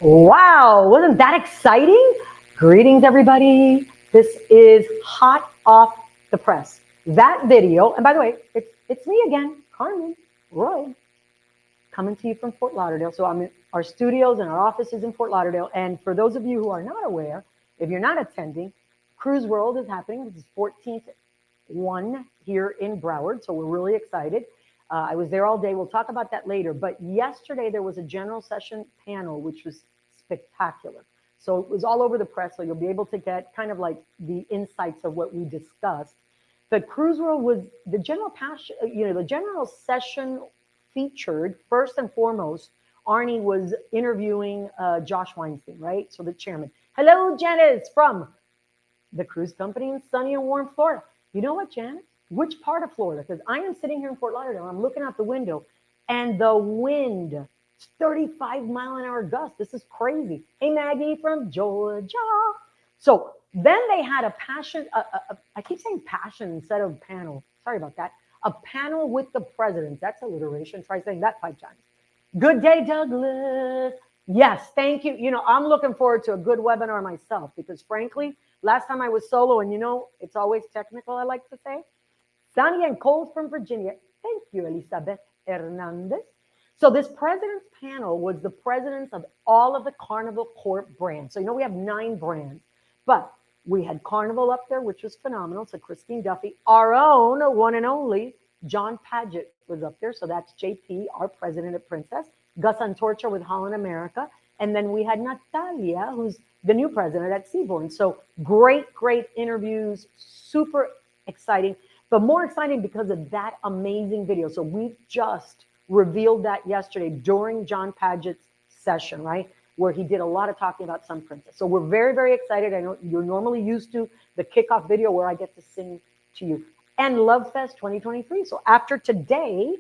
Wow, wasn't that exciting? Greetings, everybody. This is hot off the press. That video, and by the way, it's me again, Carmen Roy, coming to you from Fort Lauderdale. So I'm in our studios and our offices in Fort Lauderdale. And for those of you who are not aware, if you're not attending, Cruise World is happening. This is 14th one here in Broward. So we're really excited. I was there all day. We'll talk about that later. But yesterday there was a general session panel, which was spectacular. So it was all over the press. So you'll be able to get kind of like the insights of what we discussed. The Cruise World was the general passion, the general session featured first and foremost. Arnie was interviewing Josh Weinstein, right? So the chairman. Hello, Janice from the cruise company in sunny and warm Florida. You know what, Janet? Which part of Florida? Because I am sitting here in Fort Lauderdale. I'm looking out the window, and the wind, it's 35-mile-an-hour gust. This is crazy. Hey, Maggie from Georgia. So then they had a passion. I keep saying passion instead of panel. Sorry about that. A panel with the presidents. That's alliteration. Try saying that 5 times. Good day, Douglas. Yes, thank you. I'm looking forward to a good webinar myself because, frankly, last time I was solo, and it's always technical, I like to say. Sonny and Cole from Virginia. Thank you, Elizabeth Hernandez. So this president's panel was the presidents of all of the Carnival Corp brands. So, we have 9 brands, but we had Carnival up there, which was phenomenal. So Christine Duffy, our own one and only John Paget was up there. So that's JP, our president at Princess. Gus Antorcha with Holland America. And then we had Natalia, who's the new president at Seabourn. So great interviews, super exciting, but more exciting because of that amazing video. So we just revealed that yesterday during John Paget's session, right? Where he did a lot of talking about Sun Princess. So we're very, very excited. I know you're normally used to the kickoff video where I get to sing to you. And Love Fest 2023. So after today,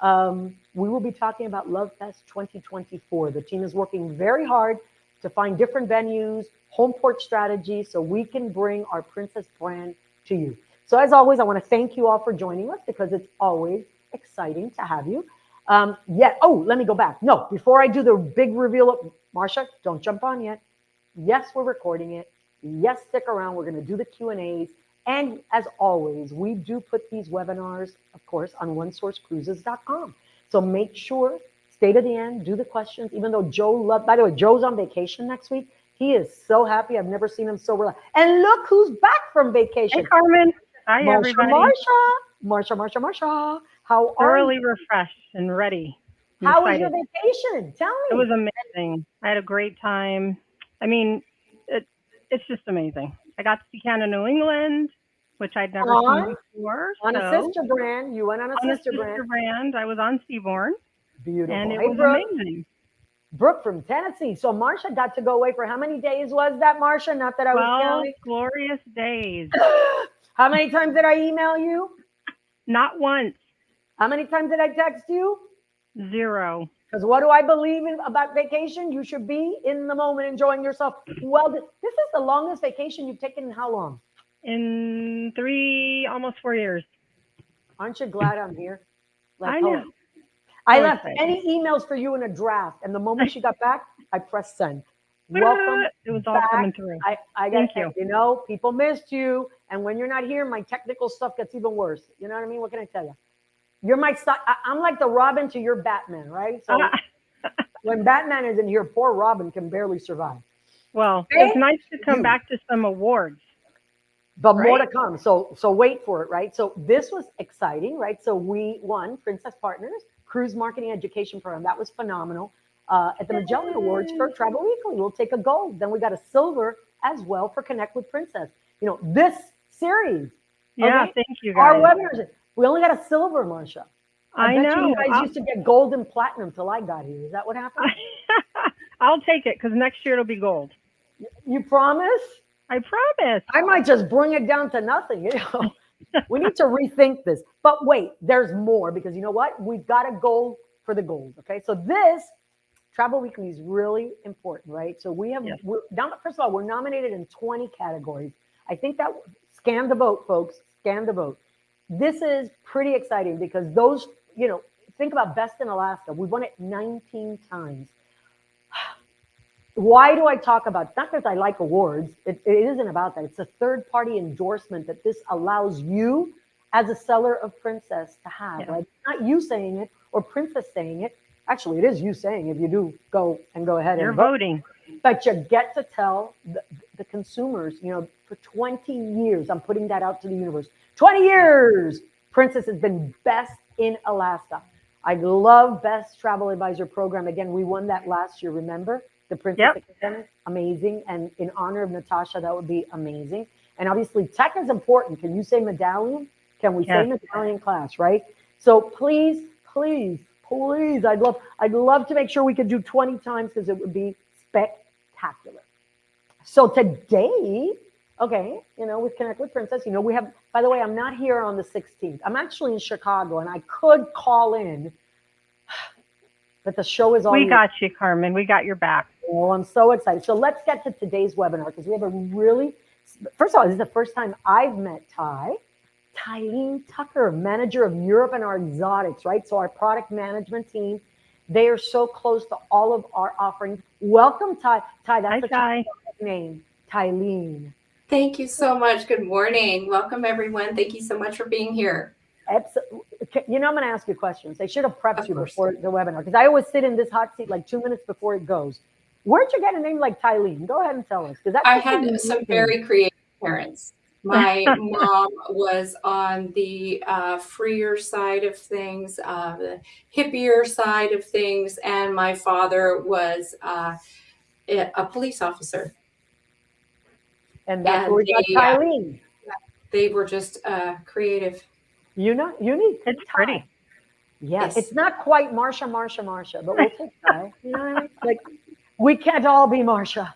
we will be talking about Love Fest 2024. The team is working very hard to find different venues, home port strategies, so we can bring our Princess brand to you. So as always, I want to thank you all for joining us because it's always exciting to have you. Let me go back. No, before I do the big reveal of Marsha, don't jump on yet. Yes, we're recording it. Yes, stick around. We're going to do the Q&As. And as always, we do put these webinars, of course, on onesourcecruises.com. So make sure, stay to the end, do the questions, even though by the way, Joe's on vacation next week. He is so happy. I've never seen him so relaxed. And look who's back from vacation. Hey, Carmen. Hi, everybody. Marsha. How are you? Thoroughly refreshed and ready. How was your vacation? Tell me. It was amazing. I had a great time. I mean, it's just amazing. I got to see Canada, New England, which I'd never seen before. On a sister brand. You went on a sister brand. I was on Seabourn. Beautiful. And it was amazing. Brooke from Tennessee. So Marsha got to go away for how many days was that, Marsha? Not that I was counting. Glorious days. How many times did I email you? Not once. How many times did I text you? 0. Because what do I believe about vacation? You should be in the moment, enjoying yourself. Well, this is the longest vacation you've taken in how long? In almost 4 years. Aren't you glad I'm here? I know. I left any emails for you in a draft, and the moment she got back, I pressed send. Welcome. It was all coming through. Thank you. People missed you, and when you're not here, my technical stuff gets even worse. You know what I mean? What can I tell you? You're my I'm like the Robin to your Batman, right? So when Batman is in here, poor Robin can barely survive. Well, it's nice to come back to some awards. But more to come. So wait for it, right? So this was exciting, right? So we won Princess Partners Cruise Marketing Education Program. That was phenomenal. At the Magellan Awards for Travel Weekly, we'll take a gold. Then we got a silver as well for Connect with Princess. This series. Yeah, thank you guys. Our webinars. We only got a silver, Marsha. I bet know. You guys used to get gold and platinum till I got here. Is that what happened? I'll take it because next year it'll be gold. You promise? I promise. I might just bring it down to nothing. We need to rethink this. But wait, there's more because you know what? We've got a goal for the gold. Okay, so this Travel Weekly is really important, right? So we're first of all, we're nominated in 20 categories. I think that scan the vote, folks. Scan the vote. This is pretty exciting because those, think about Best in Alaska. We've won it 19 times. Why do I talk about it? Not because I like awards. It isn't about that. It's a third party endorsement that this allows you as a seller of Princess to have. Yeah. Like, not you saying it or Princess saying it. Actually, it is you saying if you do go ahead You're and vote. voting. But you get to tell the consumers, for 20 years, I'm putting that out to the universe. 20 years, Princess has been best in Alaska. I love Best Travel Advisor Program. Again, we won that last year, remember? The Princess Yep. Academy, amazing. And in honor of Natasha, that would be amazing. And obviously, tech is important. Can you say medallion? Can we say Yes. medallion class, right? So please, please, please, I'd love to make sure we could do 20 times because it would be spectacular. So today, okay, with Connect with Princess, we have, by the way, I'm not here on the 16th. I'm actually in Chicago and I could call in, but the show is We already. got you, Carmen. We got your back. Oh, I'm so excited. So let's get to today's webinar because we have a really, first of all, this is the first time I've met Tylene Tucker, manager of Europe and our exotics, right? So our product management team, they are so close to all of our offerings. Welcome, Ty. Ty, that's Hi, a name, Tylene. Thank you so much. Good morning. Welcome, everyone. Thank you so much for being here. I'm going to ask you questions. They should have prepped you before the webinar because I always sit in this hot seat like 2 minutes before it goes. Where'd you get a name like Tylene? Go ahead and tell us. Because I had some very creative parents. My mom was on the freer side of things, the hippier side of things, and my father was a police officer. And that's where we got Tylene. They were just creative. Unique. It's pretty. Yes. It's not quite Marsha, but we'll take that. You know what I mean? Like, we can't all be Marsha.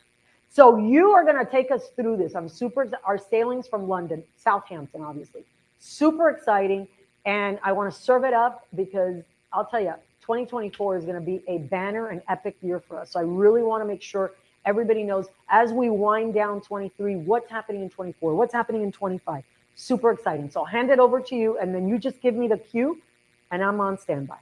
So you are going to take us through this. I'm super, our sailings from London, Southampton, obviously. Super exciting. And I want to serve it up because I'll tell you, 2024 is going to be a banner and epic year for us. So I really want to make sure everybody knows as we wind down 23, what's happening in 24, what's happening in 25. Super exciting. So I'll hand it over to you and then you just give me the cue and I'm on standby.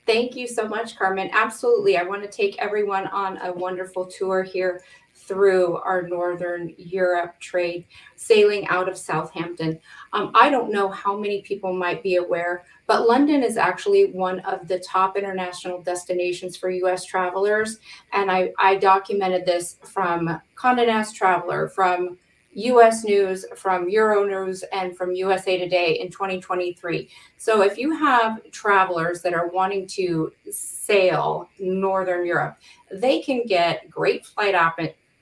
Thank you so much, Carmen. Absolutely. I want to take everyone on a wonderful tour here through our Northern Europe trade, sailing out of Southampton. I don't know how many people might be aware, but London is actually one of the top international destinations for U.S. travelers. And I documented this from Condé Nast Traveler, from U.S. News, from Euronews, and from USA Today in 2023. So if you have travelers that are wanting to sail Northern Europe, they can get great flight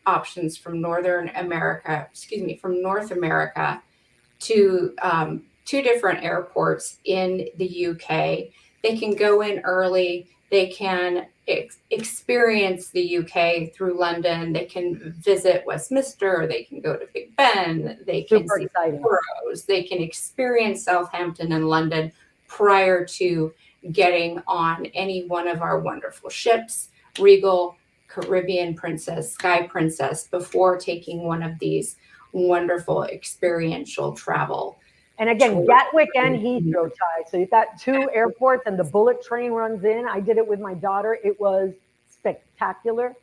options from North America to two different airports in the UK. They can go in early. They can experience the UK through London. They can visit Westminster. They can go to Big Ben. They can see boroughs. They can experience Southampton and London prior to getting on any one of our wonderful ships, Regal, Caribbean Princess, Sky Princess, before taking one of these wonderful experiential travel. And again, Gatwick and Heathrow, Ty. So you've got two airports and the bullet train runs in. I did it with my daughter. It was spectacular.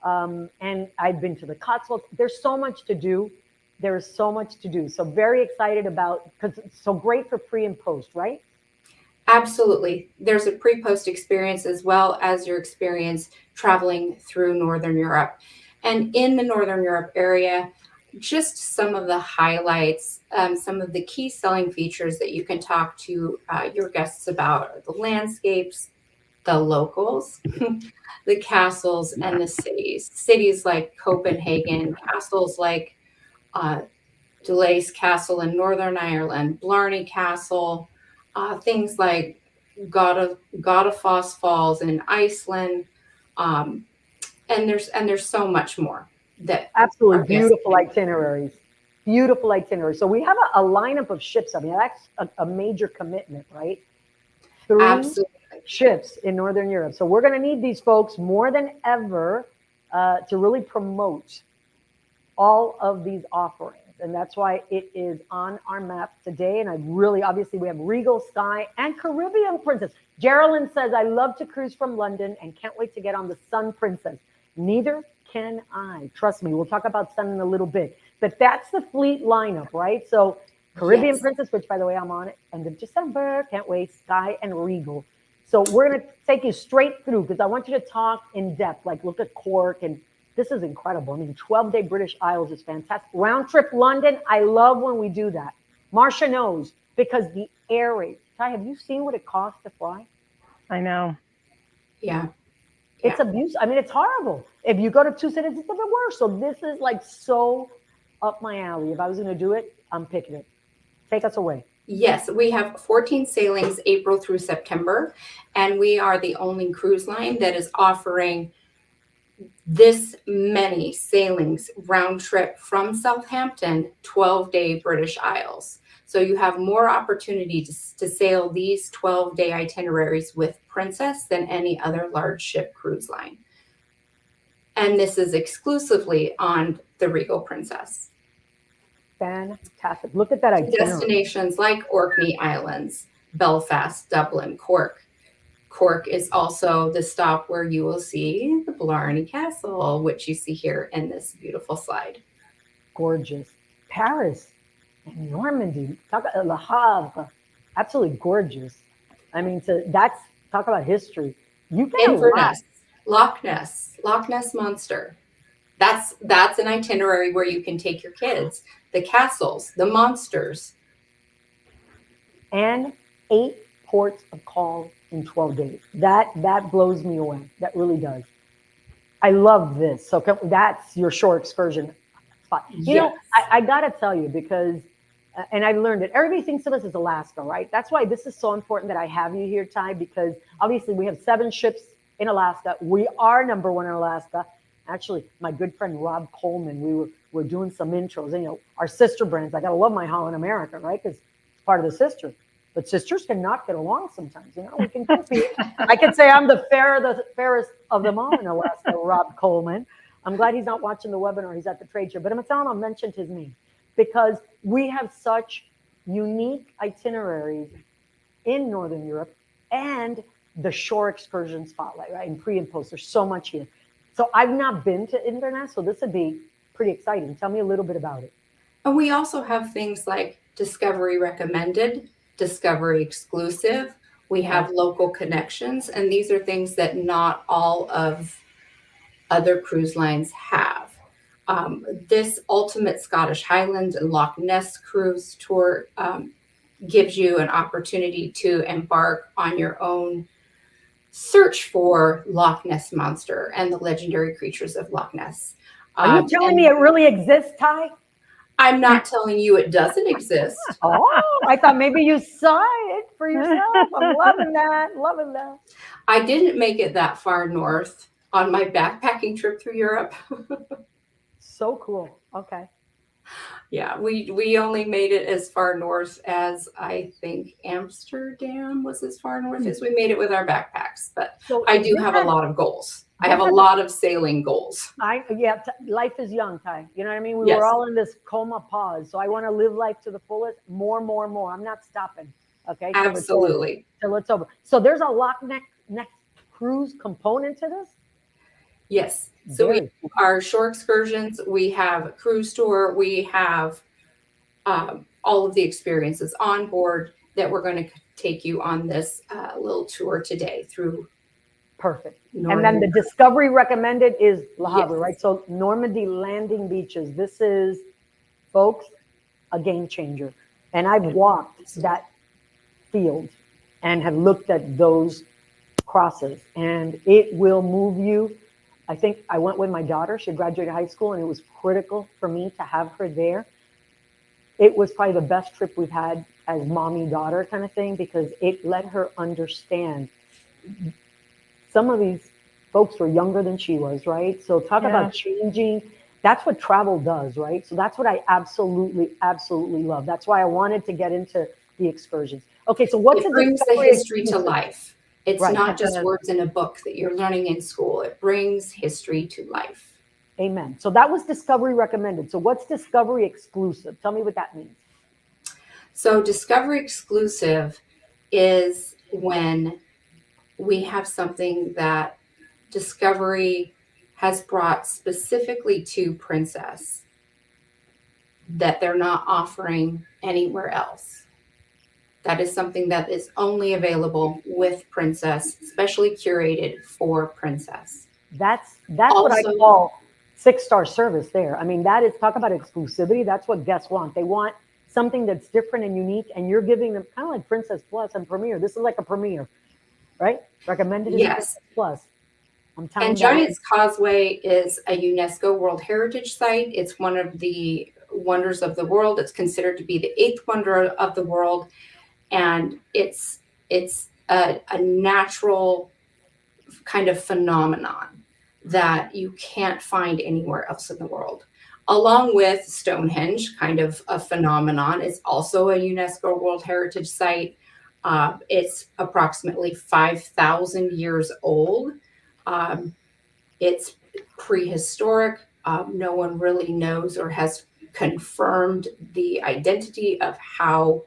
And I've been to the Cotswolds. There's so much to do. There is so much to do. So very excited about, because it's so great for pre and post, right? Absolutely. There's a pre-post experience as well as your experience traveling through Northern Europe. And in the Northern Europe area, just some of the highlights, some of the key selling features that you can talk to your guests about are the landscapes, the locals, the castles, and the cities. Cities like Copenhagen, castles like Delace Castle in Northern Ireland, Blarney Castle, things like Godafoss Falls in Iceland, and there's so much more. That absolutely beautiful itineraries. Beautiful itinerary. So we have a lineup of ships. I mean, that's a major commitment, right? 3 ships in Northern Europe. So we're going to need these folks more than ever to really promote all of these offerings. And that's why it is on our map today. And obviously we have Regal, Sky, and Caribbean Princess. Geraldine says, I love to cruise from London and can't wait to get on the Sun Princess. Neither can I? Trust me, we'll talk about sun in a little bit. But that's the fleet lineup, right? So Caribbean Yes. Princess, which by the way, I'm on it, end of December. Can't wait. Sky and Regal. So we're going to take you straight through because I want you to talk in depth, like look at Cork. And this is incredible. I mean, 12-day British Isles is fantastic. Round trip London, I love when we do that. Marcia knows because the air rate. Ty, have you seen what it costs to fly? I know. Yeah. It's abuse. I mean, it's horrible. If you go to two cities, it's even worse. So this is like so up my alley. If I was going to do it, I'm picking it. Take us away. Yes, we have 14 sailings April through September, and we are the only cruise line that is offering this many sailings round trip from Southampton, 12-day British Isles. So you have more opportunity to sail these 12-day itineraries with Princess than any other large ship cruise line. And this is exclusively on the Regal Princess. Fantastic. Look at that itinerary. Destinations like Orkney Islands, Belfast, Dublin, Cork. Cork is also the stop where you will see the Blarney Castle, which you see here in this beautiful slide. Gorgeous. Paris and Normandy. Talk about Le Havre. Absolutely gorgeous. I mean, that's talk about history. You get Inverness, Loch Ness Monster. That's an itinerary where you can take your kids. The castles, the monsters. And 8 ports of call in 12 days. That blows me away. That really does. I love this. So that's your shore excursion spot. You know, I got to tell you because, and I've learned it, everybody thinks of us as Alaska, right? That's why this is so important that I have you here, Ty, because obviously we have 7 ships in Alaska. We are number 1 in Alaska. Actually, my good friend Rob Coleman, we were doing some intros. And, you know, our sister brands, I got to love my Holland America, right? Because it's part of the sister. But sisters cannot get along sometimes. You know, we can compete. I could say I'm the fairest of them all in Alaska, Rob Coleman. I'm glad he's not watching the webinar. He's at the trade show. But I'm going to tell him I mentioned his name because we have such unique itineraries in Northern Europe and the shore excursion spotlight, right? And pre and post. There's so much here. So I've not been to Inverness, so this would be pretty exciting. Tell me a little bit about it. And we also have things like Discovery Recommended, Discovery Exclusive. We have local connections, and these are things that not all of other cruise lines have. This Ultimate Scottish Highlands and Loch Ness cruise tour gives you an opportunity to embark on your own search for Loch Ness Monster and the legendary creatures of Loch Ness. Are you telling me it really exists, Ty? I'm not telling you it doesn't exist. Oh, I thought maybe you saw it for yourself. I'm loving that. Loving that. I didn't make it that far north on my backpacking trip through Europe. So cool. Okay. Yeah, we only made it as far north as I think Amsterdam was as far north as we made it with our backpacks. But So I do have a lot of goals. I have a lot of sailing goals. Life is young, Ty. You know what I mean? We Yes. were all in this coma pause. So I want to live life to the fullest. More. I'm not stopping. Okay. Absolutely. Till it's over. So there's a Loch Ness cruise component to this? Yes. So we our shore excursions, we have a cruise tour, we have all of the experiences on board that we're going to take you on this little tour today through. Perfect. Northern. And then the Discovery Recommended is Le Havre, Yes. right? So Normandy landing beaches. This is, folks, a game changer. And I've walked that field and have looked at those crosses, and it will move you. I think I went with my daughter. She graduated high school, and it was critical for me to have her there. It was probably the best trip we've had as mommy-daughter kind of thing because it let her understand. Some of these folks were younger than she was, right? So talk about changing. That's what travel does, right? So that's what I absolutely love. That's why I wanted to get into the excursions. Okay, so what's It brings the history to life. It's Right. not just words in a book that you're learning in school. It brings history to life. Amen. So that was Discovery Recommended. So what's Discovery Exclusive? Tell me what that means. So Discovery Exclusive is when we have something that Discovery has brought specifically to Princess that they're not offering anywhere else. That is something that is only available with Princess, specially curated for Princess. That's what I Also- call 6-star service there. I mean, that is, talk about exclusivity. That's what guests want. They want something that's different and unique, and you're giving them kind of like Princess Plus and Premier. This is like a Premier, right? Recommended as Yes. Princess Plus. I'm telling And you. Giant's Causeway is a UNESCO World Heritage Site. It's one of the wonders of the world. It's considered to be the 8th wonder of the world. And it's a natural kind of phenomenon that you can't find anywhere else in the world. Along with Stonehenge, kind of a phenomenon, it's also a UNESCO World Heritage Site. It's approximately 5,000 years old. It's prehistoric. No one really knows or has confirmed the identity of how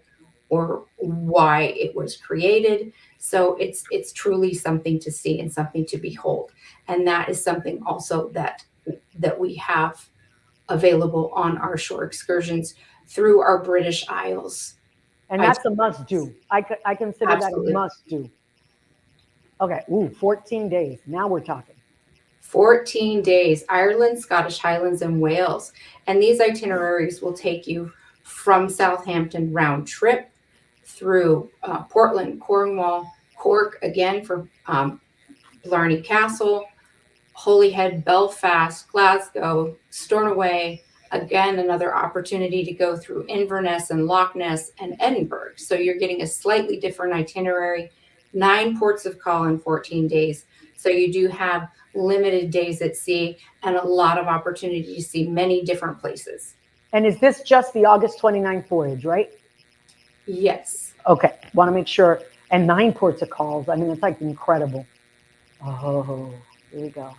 or why it was created. So it's truly something to see and something to behold. And that is something also that we have available on our shore excursions through our British Isles. And that's a must do. I consider Absolutely. that a must do. Okay. Ooh, 14 days. Now we're talking. 14 days, Ireland, Scottish Highlands, and Wales. And these itineraries will take you from Southampton round trip through Portland, Cornwall, Cork, again for Blarney Castle, Holyhead, Belfast, Glasgow, Stornoway, again, another opportunity to go through Inverness and Loch Ness and Edinburgh. So you're getting a slightly different itinerary, 9 ports of call in 14 days. So you do have limited days at sea and a lot of opportunity to see many different places. And is this just the August 29th voyage, right? Yes. Okay. Want to make sure. And 9 ports of calls. I mean, it's like incredible. Oh, here we go.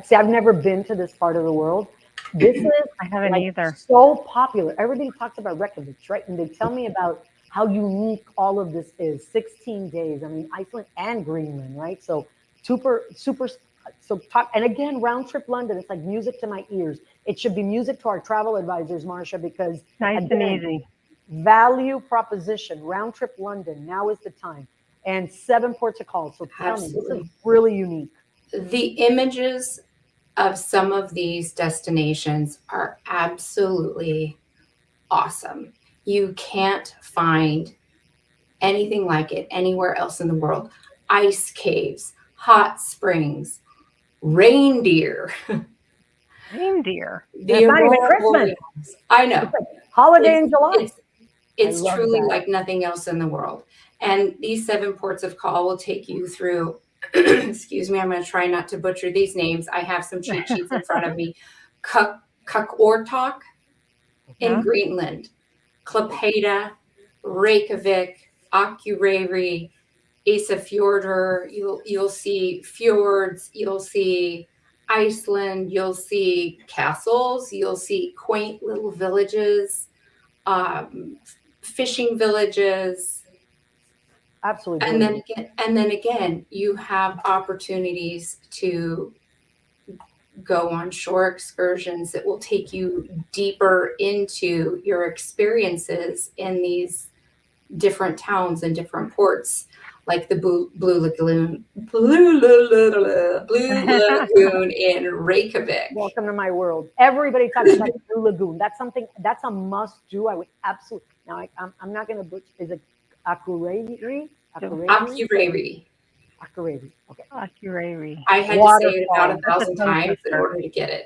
See, I've never been to this part of the world. This is I haven't like either. so popular. Everybody talks about Reykjavik, right? And they tell me about how unique all of this is. 16 days. I mean, Iceland and Greenland, right? So super. So talk, and again, round trip London. It's like music to my ears. It should be music to our travel advisors, Marcia, because Nice again, and easy. value proposition, round trip London. Now is the time, and 7 ports of call. So tell me, this Absolutely. is really unique. The images of some of these destinations are absolutely awesome. You can't find anything like it anywhere else in the world. Ice caves, hot springs, reindeer. Reindeer. The It's not even aurora Christmas. borealis. I know. It's like holiday in July. It's I love truly that. like nothing else in the world. And these 7 ports of call will take you through, excuse me, I'm going to try not to butcher these names. I have some cheat sheets in front of me. Kukortok in Greenland, Klaipeda, Reykjavik, Akureyri, Isafjordur. You'll see fjords, you'll see Iceland, you'll see castles, you'll see quaint little villages, fishing villages. Absolutely. And then again, you have opportunities to go on shore excursions that will take you deeper into your experiences in these different towns and different ports, like the Blue Lagoon in Reykjavik. Welcome to my world. Everybody talks about the Blue Lagoon. That's something. That's a must do. I would absolutely. Now I'm not going to butcher. Is it Akureyri? Akureyri. Akureyri. Okay. Akureyri. I had to say it about 1,000 times in order to get it.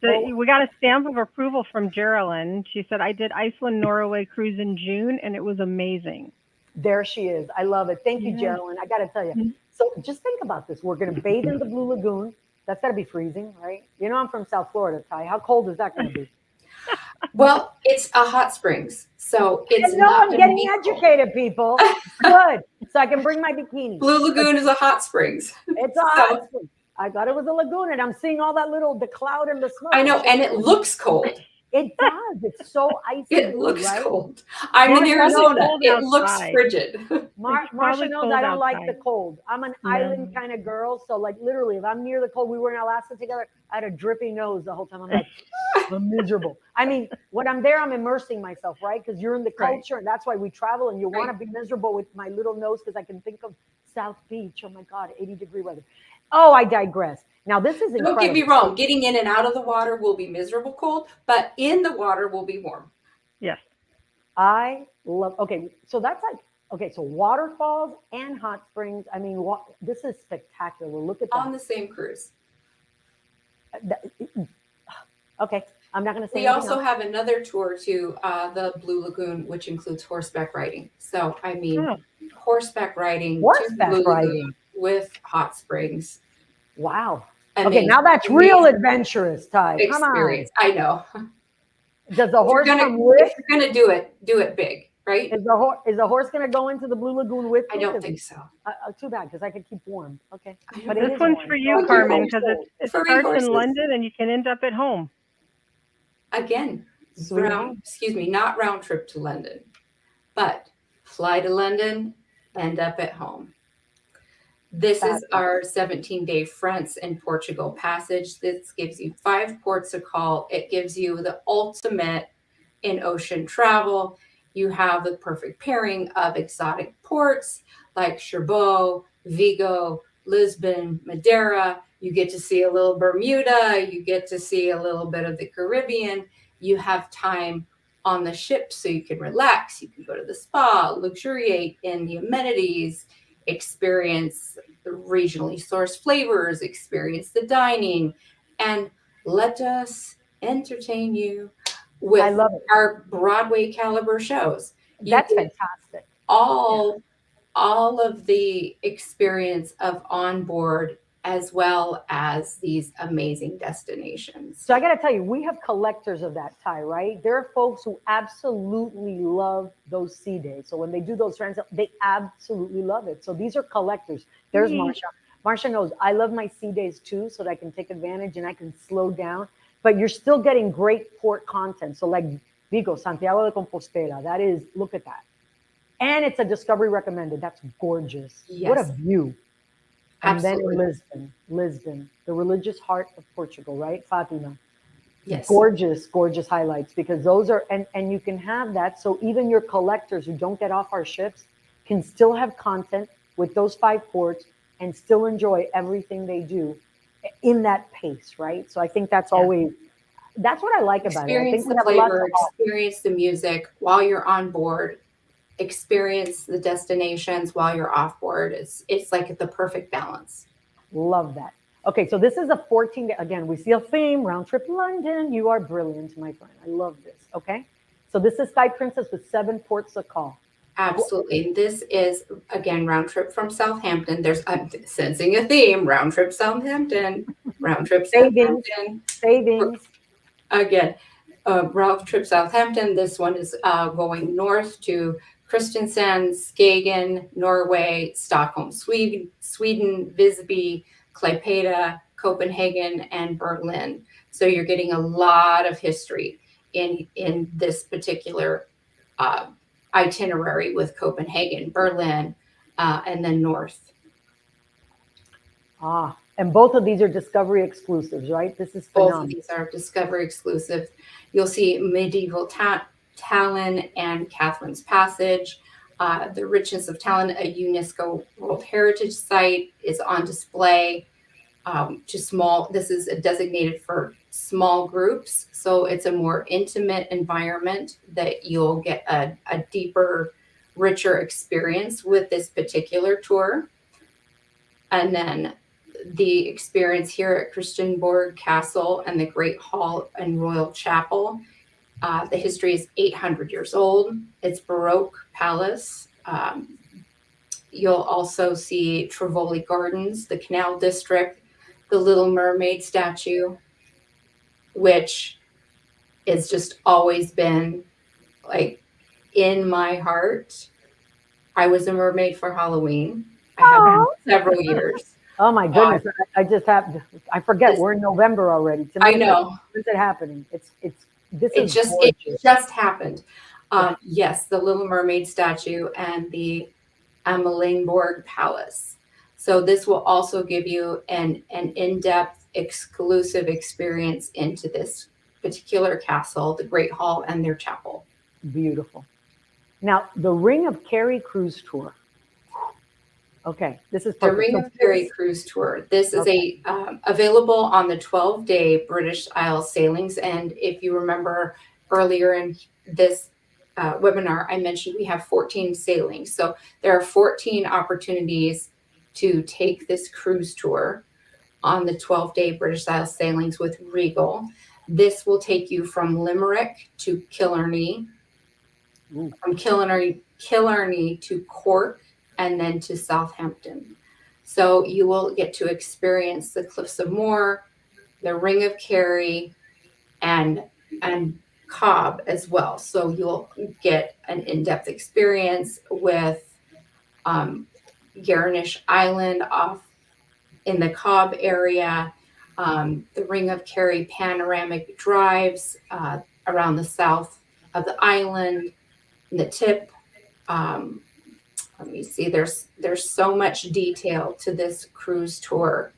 So we got a stamp of approval from Geraldine. She said, I did Iceland, Norway cruise in June, and it was amazing. There she is. I love it. Thank you, Yeah. Geraldine. I got to tell you. So just think about this. We're going to bathe in the Blue Lagoon. That's got to be freezing, right? You know, I'm from South Florida, Ty. How cold is that going to be? Well, it's a hot springs, so it's No, not I'm gonna getting be cold. educated, people. Good. So I can bring my bikini. Blue Lagoon is a hot springs. It's a hot spring. I thought it was a lagoon, and I'm seeing all that the cloud and the smoke. I know, and it looks cold. It does. is. It's so icy It blue, looks right? cold. I'm in It's probably Arizona. cold It looks outside. frigid. It's Marsha probably knows cold I don't like the outside. cold. I'm an No. island kind of girl. So like literally if I'm near the cold, we were in Alaska together, I had a drippy nose the whole time. I'm like, I'm miserable. I mean, when I'm there, I'm immersing myself, right? Because you're in the Right. culture and that's why we travel and you want Right. to be miserable with my little nose because I can think of South Beach. Oh my God, 80-degree weather. Oh, I digress. Now this is incredible. Don't get me wrong. Getting in and out of the water will be miserable cold, but in the water will be warm. Yes. I love, okay, so that's like, okay, so waterfalls and hot springs. I mean, this is spectacular. Look at On that. the same cruise. Okay, I'm not going to say We anything also else. have another tour to the Blue Lagoon, which includes horseback riding. So, I mean, Oh, horseback riding to Horseback Blue riding. Lagoon with hot springs. Wow. Amazing. Okay, now that's real adventurous, Ty. Come on. Experience. I know. Does the horse come with? If you're gonna do it big, right? Is the horse going to go into the Blue Lagoon with I me? don't think so. Too bad, because I could keep warm. Okay. I But don't it this is one's warm. for you, So- Carmen, because it Furry starts horses. in London and you can end up at home. Again, Sweet home. not round trip to London, but fly to London, end up at home. This is our 17-day France and Portugal passage. This gives you 5 ports to call. It gives you the ultimate in ocean travel. You have the perfect pairing of exotic ports like Cherbourg, Vigo, Lisbon, Madeira. You get to see a little Bermuda. You get to see a little bit of the Caribbean. You have time on the ship so you can relax. You can go to the spa, luxuriate in the amenities, experience the regionally sourced flavors, experience the dining, and let us entertain you with I love it. our Broadway caliber shows. That's get fantastic. all of the experience of onboard as well as these amazing destinations. So I got to tell you, we have collectors of that, Ty, right? There are folks who absolutely love those sea days. So when they do those transit, they absolutely love it. So these are collectors. There's Marsha. Marsha knows I love my sea days too, so that I can take advantage and I can slow down. But you're still getting great port content. So like Vigo, Santiago de Compostela, that is, look at that. And it's a Discovery recommended. That's gorgeous. Yes. What a view. And Absolutely. then Lisbon, the religious heart of Portugal, right? Fatima. Yes. Gorgeous, gorgeous highlights, because those are, and you can have that. So even your collectors who don't get off our ships can still have content with those 5 ports and still enjoy everything they do in that pace, right? So I think that's always, that's what I like about it. I think Experience we the have a lot flavor, to offer. experience the music while you're on board, experience the destinations while you're off board. It's like the perfect balance. Love that. Okay, so this is a 14-day, again, we see a theme, round trip London. You are brilliant, my friend. I love this, okay? So this is Sky Princess with 7 ports to call. Absolutely. This is, again, round trip from Southampton. I'm sensing a theme, round trip Southampton, round trip Southampton. Savings. Again, round trip Southampton. This one is going north to Kristiansand, Skagen, Norway, Stockholm, Sweden, Visby, Klaipeda, Copenhagen, and Berlin. So you're getting a lot of history in this particular itinerary with Copenhagen, Berlin, and then north. And both of these are Discovery exclusives, right? This is phenomenal. Both of these are Discovery exclusive. You'll see medieval Tallinn and Catherine's Passage. The richness of Tallinn, a UNESCO World Heritage Site, is on display. This is designated for small groups, so it's a more intimate environment that you'll get a deeper, richer experience with this particular tour. And then the experience here at Christiansborg Castle and the Great Hall and Royal Chapel. The history is 800 years old. It's Baroque palace. You'll also see Tivoli Gardens, the Canal District, the Little Mermaid statue, which has just always been like in my heart. I was a mermaid for Halloween. I have been several years. Oh my goodness! I just have. I forget we're in November already. I know. When's it happening? It's This It is just gorgeous. happened. Yeah. Yes, the Little Mermaid statue and the Amelingborg Palace. So this will also give you an in-depth, exclusive experience into this particular castle, the Great Hall, and their chapel. Beautiful. Now, the Ring of Kerry cruise tour. Okay, this is The perfect. Ring of Kerry cruise tour. This is Okay. available on the 12-day British Isles sailings. And if you remember earlier in this webinar, I mentioned we have 14 sailings. So there are 14 opportunities to take this cruise tour on the 12-day British Isles sailings with Regal. This will take you from Limerick to Killarney, Ooh. from Killarney to Cork, and then to Southampton. So you will get to experience the Cliffs of Moher, the Ring of Kerry, and Cobb as well. So you'll get an in-depth experience with Garnish Island off in the Cobb area, the Ring of Kerry panoramic drives around the south of the island, the tip. Let me see. There's so much detail to this cruise tour.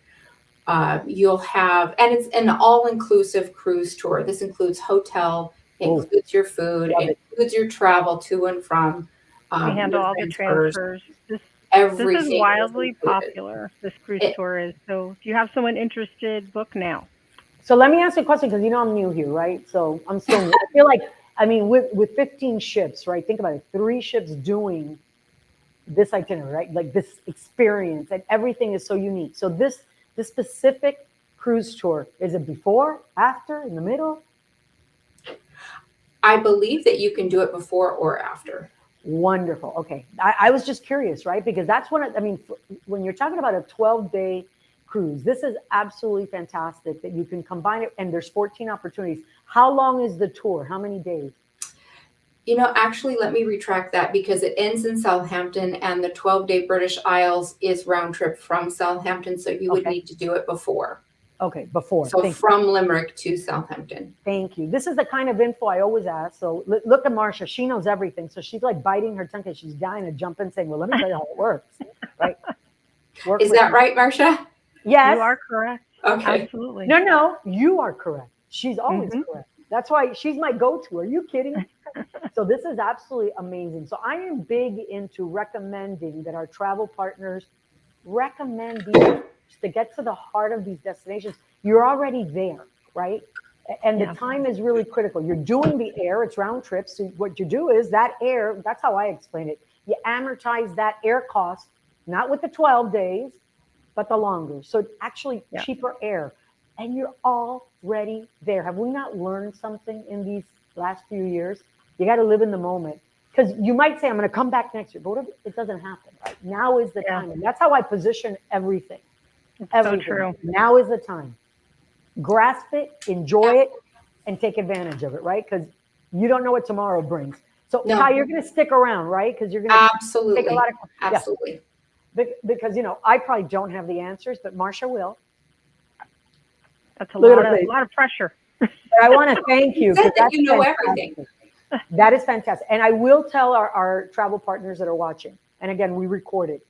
You'll have, and it's an all-inclusive cruise tour. This includes hotel, includes your food, includes your travel to and from. We handle all the transfers. This Everything is wildly popular. This cruise tour is. So if you have someone interested, book now. So let me ask you a question because I'm new here, right? So I'm still new. I feel like, I mean, with 15 ships, right? Think about it, 3 ships doing this itinerary, right? Like this experience, and everything is so unique. So this specific cruise tour, is it before, after, in the middle? I believe that you can do it before or after. Wonderful. Okay. I was just curious, right? Because that's when you're talking about a 12-day cruise, this is absolutely fantastic that you can combine it, and there's 14 opportunities. How long is the tour? How many days? Actually, let me retract that because it ends in Southampton and the 12-day British Isles is round trip from Southampton. So you would need to do it before. Okay, before. So from Limerick to Southampton. Thank you. This is the kind of info I always ask. So look at Marsha. She knows everything. So she's like biting her tongue because she's dying to jump in saying, well, let me tell you how it works. Right? Is that right, Marsha? Yes. You are correct. Okay. Absolutely. No, you are correct. She's always correct. That's why she's my go-to. Are you kidding? So this is absolutely amazing. So I am big into recommending that our travel partners recommend these to get to the heart of these destinations. You're already there, right? And the time is really critical. You're doing the air, it's round trips. So what you do is that air, that's how I explain it. You amortize that air cost, not with the 12 days, but the longer. So actually cheaper air. And you're already there. Have we not learned something in these last few years? You got to live in the moment. Because you might say, I'm going to come back next year, but it doesn't happen. Right? Now is the time. And that's how I position everything. Everything. So true. Now is the time. Grasp it, enjoy it, and take advantage of it, right? Because you don't know what tomorrow brings. So, Kai, you're going to stick around, right? Because you're going to take a lot of absolutely. Because I probably don't have the answers, but Marsha will. That's a lot of pressure. But I want to thank you. Said that you know everything. That is fantastic. And I will tell our travel partners that are watching, and again, we record it.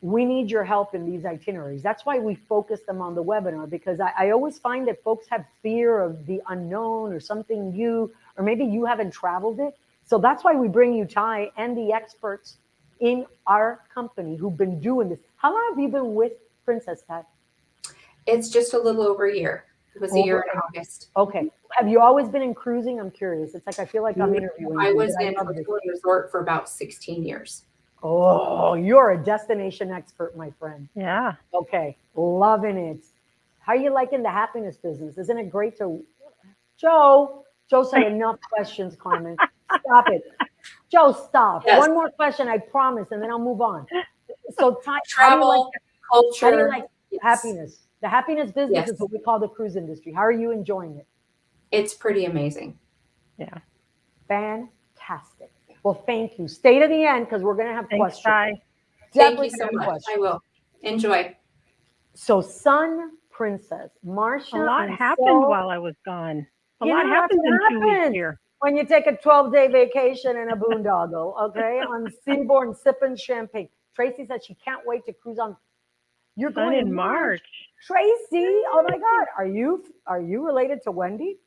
We need your help in these itineraries. That's why we focus them on the webinar, because I always find that folks have fear of the unknown or something new, or maybe you haven't traveled it. So that's why we bring you Ty and the experts in our company who've been doing this. How long have you been with Princess Ty? It's just a little over a year. It was a year in August. Okay. Have you always been in cruising? I'm curious. It's like I feel like I'm interviewing you. I was in hotel and resort for about 16 years. Oh, you're a destination expert, my friend. Yeah. Okay. Loving it. How are you liking the happiness business? Isn't it great to... Joe said enough questions, Carmen. Stop it. Joe, stop. Yes. One more question, I promise, and then I'll move on. So travel, culture. How do you like happiness? The happiness business is what we call the cruise industry. How are you enjoying it? It's pretty amazing. Yeah. Fantastic. Well, thank you. Stay to the end because we're going to have questions. Bye. Thank you so much. I will. Enjoy. So, Sun Princess, Marsha. A lot happened while I was gone. A lot happens in 2 weeks here. When you take a 12-day vacation in a boondoggle, okay, on Seabourn sipping champagne. Tracy said she can't wait to cruise on. You're Sun going in March. Tracy, oh my God, are you related to Wendy?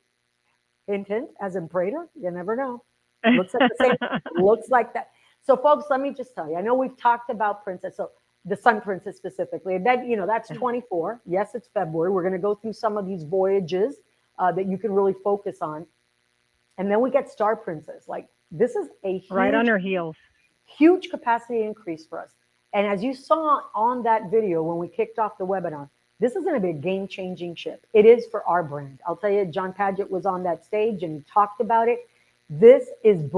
Hint, hint, as in Prater. You never know. Looks like the same. Looks like that. So, folks, let me just tell you. I know we've talked about Princess, so the Sun Princess specifically. That that's 24. Yes, it's February. We're going to go through some of these voyages that you can really focus on, and then we get Star Princess. Like this is a huge, right on her heels. Huge capacity increase for us. And as you saw on that video when we kicked off the webinar, this is going to be a game-changing ship. It is for our brand. I'll tell you, John Padgett was on that stage and talked about it. This is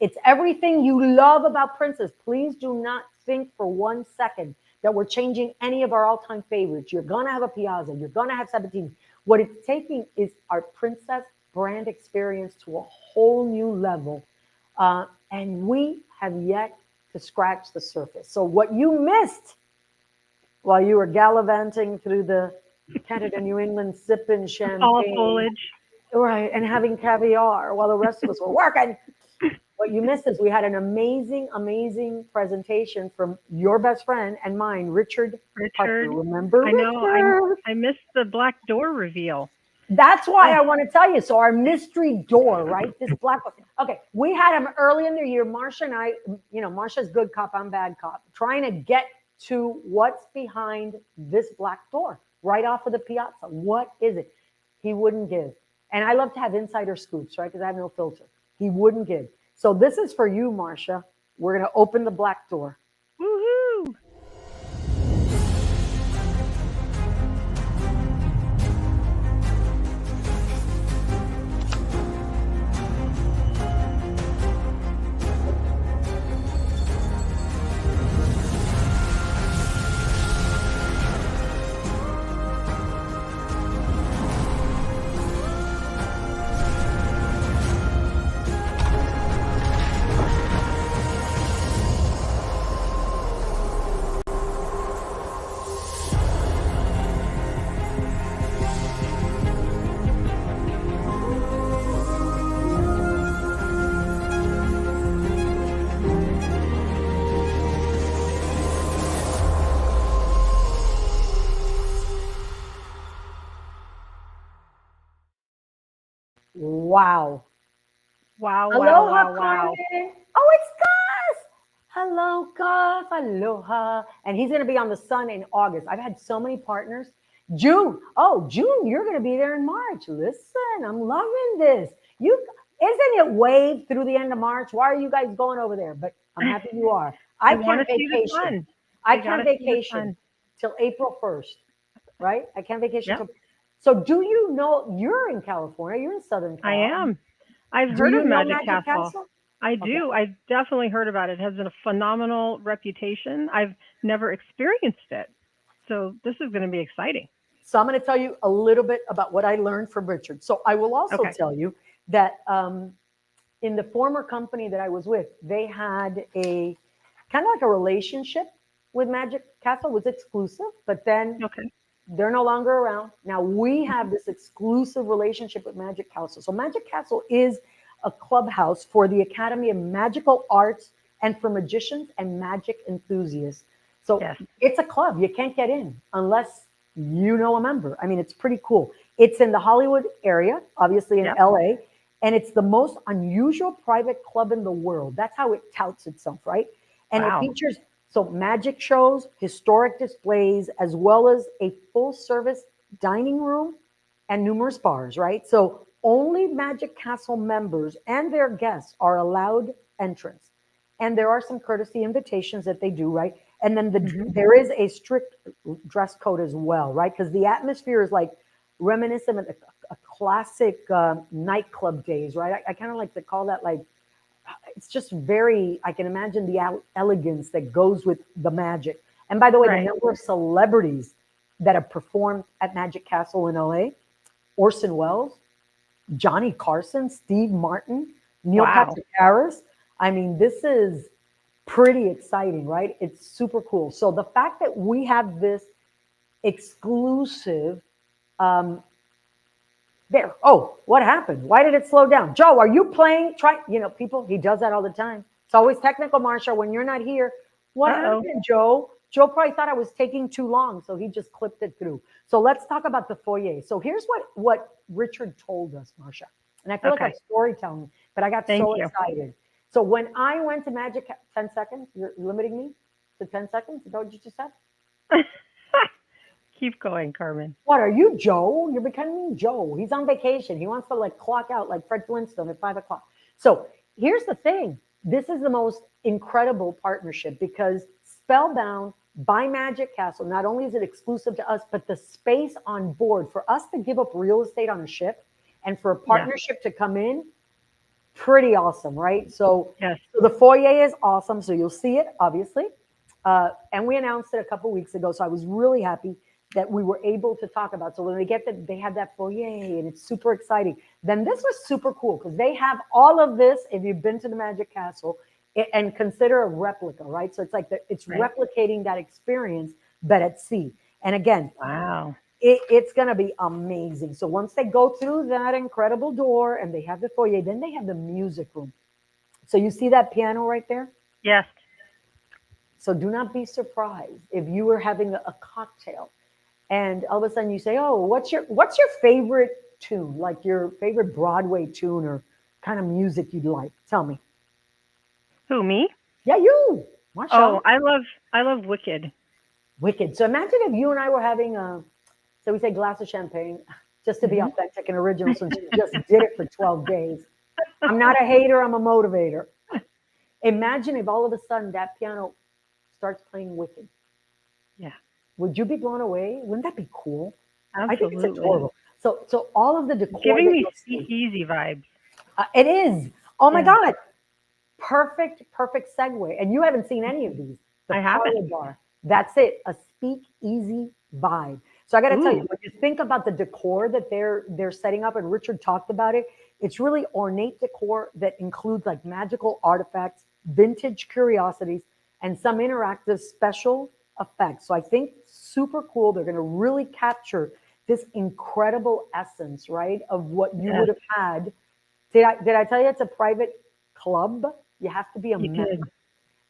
it's everything you love about Princess. Please do not think for 1 second that we're changing any of our all-time favorites. You're going to have a Piazza. You're going to have 17. What it's taking is our Princess brand experience to a whole new level. And we have yet to scratch the surface. So what you missed while you were gallivanting through the Canada, New England, sipping champagne. All foliage. Right, and having caviar while the rest of us were working. What you missed is we had an amazing, amazing presentation from your best friend and mine, Richard. Parker. Remember? I know. I missed the black door reveal. That's why I want to tell you. So our mystery door, right? This black one. Okay, we had him early in the year. Marsha and I, Marsha's good cop, I'm bad cop, trying to get to what's behind this black door right off of the piazza. What is it? He wouldn't give. And I love to have insider scoops, right? Because I have no filter. He wouldn't give. So this is for you, Marsha. We're going to open the black door. Woohoo! Wow. Wow, Aloha, wow. Oh, it's Gus. Hello, Gus. Aloha. And he's going to be on the Sun in August. I've had so many partners. June. Oh, June, you're going to be there in March. Listen, I'm loving this. Isn't it wave through the end of March? Why are you guys going over there? But I'm happy you are. I can't vacation. I can't vacation till April 1st, right? I can't vacation till. So do you know you're in California? You're in Southern California. I am. I've heard of Magic Castle. I do. I've definitely heard about it. It has a phenomenal reputation. I've never experienced it. So this is going to be exciting. So I'm going to tell you a little bit about what I learned from Richard. So I will also tell you that in the former company that I was with, they had a kind of like a relationship with Magic Castle. It was exclusive, but then they're no longer around. Now we have this exclusive relationship with Magic Castle. So Magic Castle is a clubhouse for the Academy of Magical Arts and for magicians and magic enthusiasts. So it's a club. You can't get in unless you know a member. I mean, it's pretty cool. It's in the Hollywood area, obviously in LA, and it's the most unusual private club in the world. That's how it touts itself, right? And it features magic shows, historic displays, as well as a full service dining room and numerous bars, right? So only Magic Castle members and their guests are allowed entrance. And there are some courtesy invitations that they do, right? And then there is a strict dress code as well, right? Because the atmosphere is like reminiscent of a classic nightclub days, right? I kind of like to call that like, it's just very, I can imagine the elegance that goes with the magic. And by the way, the number of celebrities that have performed at Magic Castle in LA, Orson Welles, Johnny Carson, Steve Martin, Neil Patrick Harris. I mean, this is pretty exciting, right? It's super cool. So the fact that we have this exclusive There. Oh, what happened? Why did it slow down? Joe, are you playing? People, he does that all the time. It's always technical, Marsha, when you're not here. What Uh-oh. happened, Joe? Joe probably thought I was taking too long, so he just clipped it through. So let's talk about the foyer. So here's what Richard told us, Marsha. And I feel like Okay. I'm storytelling, but I got Thank so you. excited. So when I went to Magic 10 seconds, you're limiting me to 10 seconds? Is that what you just said? Keep going, Carmen. What are you, Joe? You're becoming Joe. He's on vacation. He wants to like clock out like Fred Flintstone at 5 o'clock. So here's the thing. This is the most incredible partnership because Spellbound by Magic Castle, not only is it exclusive to us, but the space on board for us to give up real estate on a ship and for a partnership to come in, pretty awesome, right? So, Yes. so the foyer is awesome. So you'll see it, obviously. And we announced it a couple weeks ago. So I was really happy that we were able to talk about. So when they have that foyer and it's super exciting. Then this was super cool because they have all of this. If you've been to the Magic Castle and consider a replica, right? So it's like it's replicating that experience, but at sea. And again, wow, it's going to be amazing. So once they go through that incredible door and they have the foyer, then they have the music room. So you see that piano right there? yes. So do not be surprised if you were having a cocktail and all of a sudden you say, "Oh, what's your favorite tune? Like your favorite Broadway tune or kind of music you'd like? Tell me." Who, me? Yeah, you. Masha. Oh, I love Wicked. Wicked. So imagine if you and I were having so we say glass of champagne, just to be authentic and original since you just did it for 12 days. I'm not a hater, I'm a motivator. Imagine if all of a sudden that piano starts playing Wicked. Yeah. Would you be blown away? Wouldn't that be cool? I think it's Absolutely. adorable. So all of the decor Giving that me you'll see, speakeasy vibes. it is. Oh my Yeah. God. Perfect segue. And you haven't seen any of these. The I haven't. parlor bar. That's it. A speak easy vibe. So I got to tell you, Ooh. when you think about the decor that they're setting up, and Richard talked about it, it's really ornate decor that includes like magical artifacts, vintage curiosities, and some interactive special effects. So I think super cool. They're going to really capture this incredible essence, right, of what you would Yes, have had. Did I tell you it's a private club? You have to be a you member. did.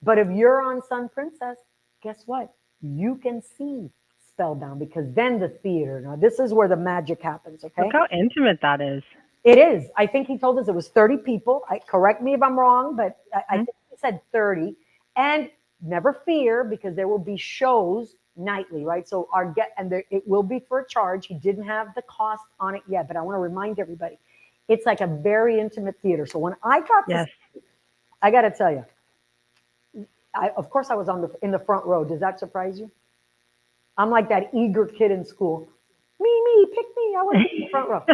But if you're on Sun Princess, guess what? You can see Spellbound because then the theater. Now, this is where the magic happens, Look okay? how intimate that is. It is. I think he told us it was 30 people. Correct me if I'm wrong, but I Mhm. think he said 30. And never fear because there will be shows nightly, right? So it will be for a charge. He didn't have the cost on it yet, but I want to remind everybody, it's like a very intimate theater. So when I got Yes. I got to tell you, of course I was in the front row. Does that surprise you? I'm like that eager kid in school. Me, pick me. I want to be in the front row.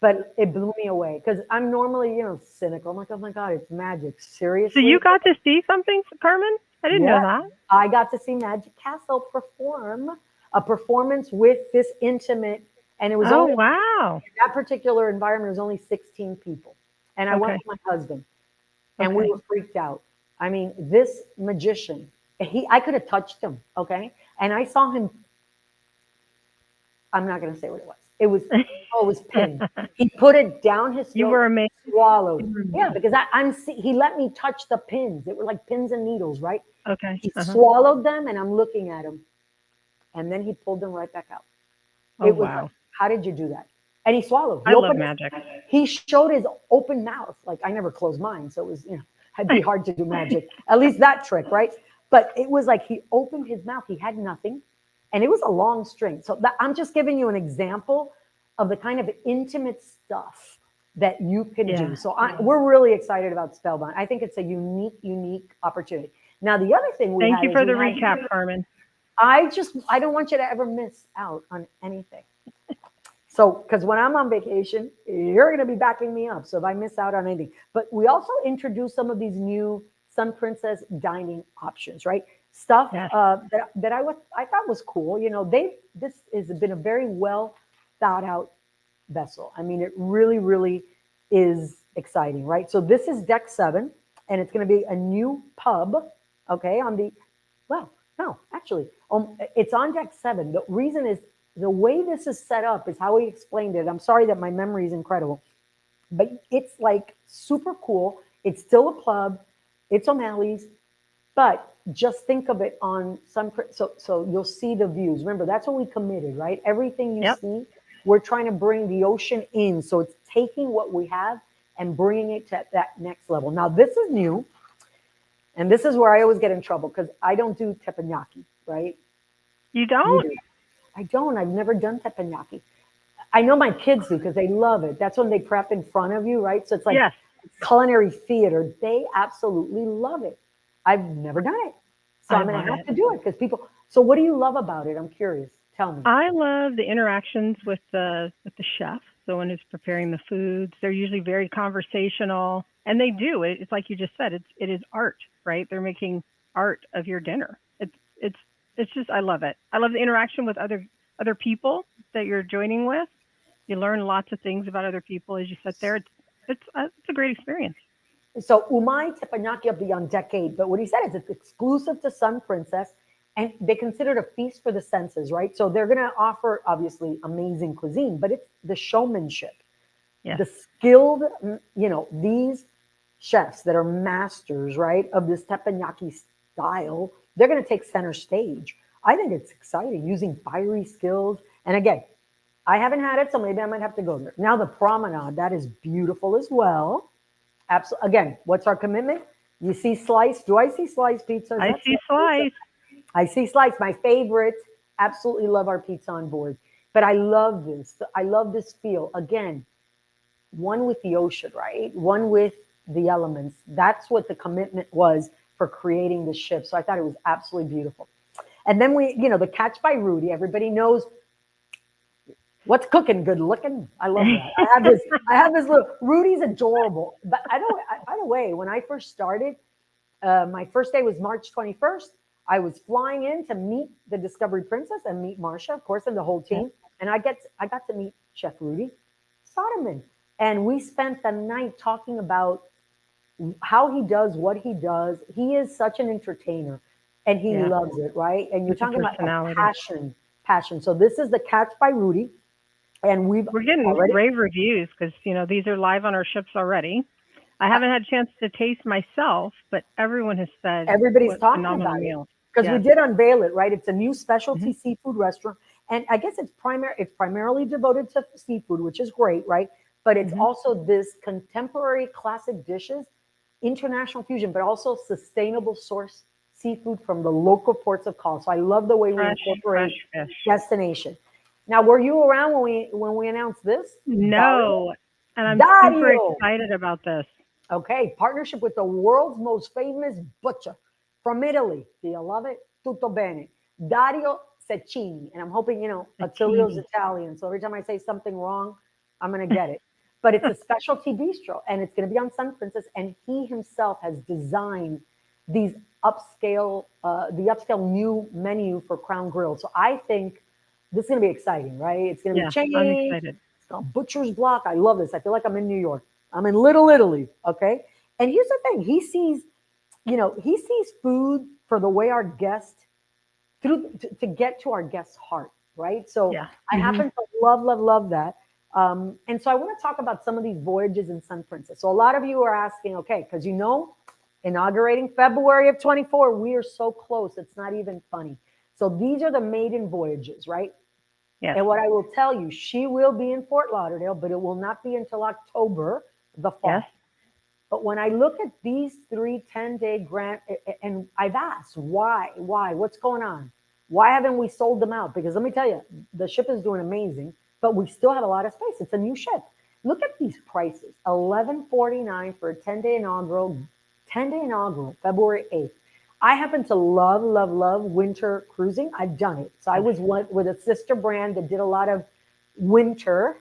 But it blew me away because I'm normally, cynical. I'm like, oh my God, it's magic. So Seriously? you got to see something, Carmen? I didn't know Yes. that. I got to see Magic Castle perform a performance with this intimate, and it was Oh, only wow. that particular environment was only 16 people. And I went Okay. with my husband and we Okay. were freaked out. I mean, this magician, I could have touched him, okay? And I saw him, I'm not going to say what it was. It was pinned. He put it down his You throat, were amazed. swallowed. You were Yeah, amazed. because he let me touch the pins. They were like pins and needles, right? Okay. He Uh-huh. swallowed them and I'm looking at him. And then he pulled them right back out. Oh, It was like, wow. how did you do that? And he swallowed. I love magic. He showed his open mouth. Like I never closed mine, so it was, it'd be hard to do magic. At least that trick, right? But it was like he opened his mouth. He had nothing, and it was a long string. So I'm just giving you an example of the kind of intimate stuff that you can Yeah. do. So we're really excited about Spellbound. I think it's a unique opportunity. Now the other thing we Thank had you is for the we had- recap, Carmen. I don't want you to ever miss out on anything. So, because when I'm on vacation, you're going to be backing me up. So if I miss out on anything, but we also introduced some of these new Sun Princess dining options, right? Stuff Yes. that I thought was cool. This has been a very well thought out vessel. I mean, it really is exciting, right? So this is deck 7, and it's going to be a new pub. Okay, well, no, actually, it's on deck 7. The reason is the way this is set up is how he explained it. I'm sorry that my memory is incredible, but it's like super cool. It's still a pub. It's O'Malley's, but just think of it on some. So you'll see the views. Remember, that's what we committed, right? Everything you Yep. see, we're trying to bring the ocean in. So it's taking what we have and bringing it to that next level. Now this is new, and this is where I always get in trouble because I don't do teppanyaki, right? You You don't? do. I don't. I've never done teppanyaki. I know my kids do because they love it. That's when they prep in front of you, right? So it's like Yes. culinary theater. They absolutely love it. I've never done it. So I I'm going love to have it. to do it because people. So what do you love about it? I'm curious. Tell me. I love the interactions with the chef. So when he's preparing the foods, they're usually very conversational, and they do. It's like you just said. It is art, right? They're making art of your dinner. It's it's just I love it. I love the interaction with other people that you're joining with. You learn lots of things about other people as you sit there. It's a great experience. So Umai Teppanyaki of the Decade, but what he said is it's exclusive to Sun Princess, and they consider it a feast for the senses, right? So they're going to offer obviously amazing cuisine, but it's the showmanship, Yes. the skilled, these chefs that are masters, right, of this teppanyaki style. They're going to take center stage. I think it's exciting using fiery skills. And again, I haven't had it, so maybe I might have to go there. Now the promenade, that is beautiful as well. Absolutely. Again, what's our commitment? You see slice. Do I see slice pizza? Is I that see slice pizza? slice. I see slice. My favorite. Absolutely love our pizza on board. But I love this. I love this feel. Again, one with the ocean, right? One with the elements. That's what the commitment was for creating the ship. So I thought it was absolutely beautiful. And then the catch by Rudy. Everybody knows what's cooking? Good looking. I love that. I have this little. Rudy's adorable. But I don't. By the way, when I first started, my first day was March 21st. I was flying in to meet the Discovery Princess and meet Marsha, of course, and the whole Yeah. team. And I got to meet Chef Rudy Soderman, and we spent the night talking about how he does what he does. He is such an entertainer, and he Yeah. loves it, right? And you're It's a talking about a personality. passion. So this is the Catch by Rudy, and we've We're getting already. rave reviews because these are live on our ships already. I haven't had a chance to taste myself, but everyone has said Everybody's what talking phenomenal about it meals. because we Yes. did unveil it, right? It's a new Hmm. specialty seafood restaurant, and I guess it's primarily devoted to seafood, which is great, right? But it's Hmm. also this contemporary classic dishes, international fusion, but also sustainable source seafood from the local ports of call. So I love the way we Fresh incorporate fish. destination. Now, were you around when we announced this, Dario? No, and I'm super Dario. excited about this. Okay, partnership with the world's most famous butcher from Italy. Do you love it? Tutto bene. Dario Cecchini. And I'm hoping, Attilio's Zucchini. Italian. So every time I say something wrong, I'm going to get it. But it's a specialty bistro and it's going to be on Sun Princess. And he himself has designed these the upscale new menu for Crown Grill. So I think this is going to be exciting, right? It's going to be Yeah, I'm changed. excited. It's called Butcher's Block. I love this. I feel like I'm in New York. I'm in Little Italy. Okay. And here's the thing. He sees food for the way our guest to get to our guest's heart, right? So Yeah. I Hmm. happen to love that. And so I want to talk about some of these voyages in Sun Princess. So a lot of you are asking, okay, because inaugurating February of 24, we are so close. It's not even funny. So these are the maiden voyages, right? Yes. And what I will tell you, she will be in Fort Lauderdale, but it will not be until October, the Yes. fall. But when I look at these 3 10-day grant, and I've asked why, what's going on? Why haven't we sold them out? Because let me tell you, the ship is doing amazing, but we still have a lot of space. It's a new ship. Look at these prices: 1149 for a 10-day inaugural, February 8th. I happen to love winter cruising. I've done it. So I Yes. was with a sister brand that did a lot of winter,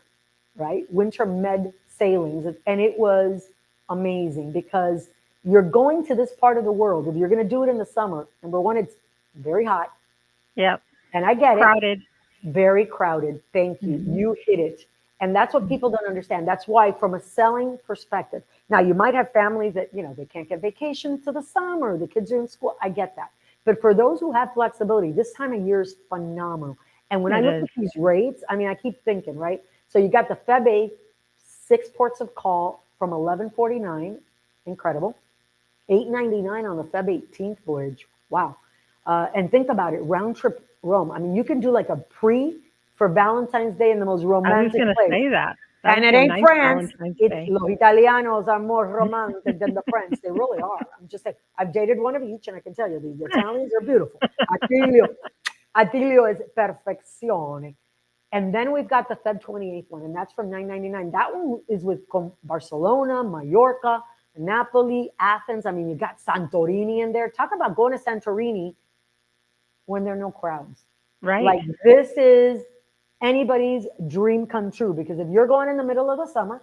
right? Winter med sailings. And it was amazing because you're going to this part of the world. If you're going to do it in the summer, number one, it's very hot. Yep. And I get it, Crowded. very crowded. Thank you. Hmm. You hit it. And that's what people don't understand. That's why, from a selling perspective, now you might have families that, they can't get vacation to the summer, the kids are in school. I get that. But for those who have flexibility, this time of year is phenomenal. And when I It look is. at these rates, I mean, I keep thinking, right? So you got the Feb 8th, 6 ports of call from 11:49, incredible. 8.99 on the Feb 18th voyage. Wow. And think about it, round trip Rome. I mean, you can do like a pre for Valentine's Day in the most I was romantic going to place. say that. That And would it be a ain't nice France. Valentine's It's Day. los Italianos are more romantic than the French. They really are. I'm just saying. I've dated one of each, and I can tell you the Italians are beautiful. Attilio, Attilio is perfezione. And then we've got the Feb 28th one, and that's from 9.99. That one is with Barcelona, Mallorca, Napoli, Athens. I mean, you got Santorini in there. Talk about going to Santorini when there are no crowds. Right. Like this is anybody's dream come true because if you're going in the middle of the summer,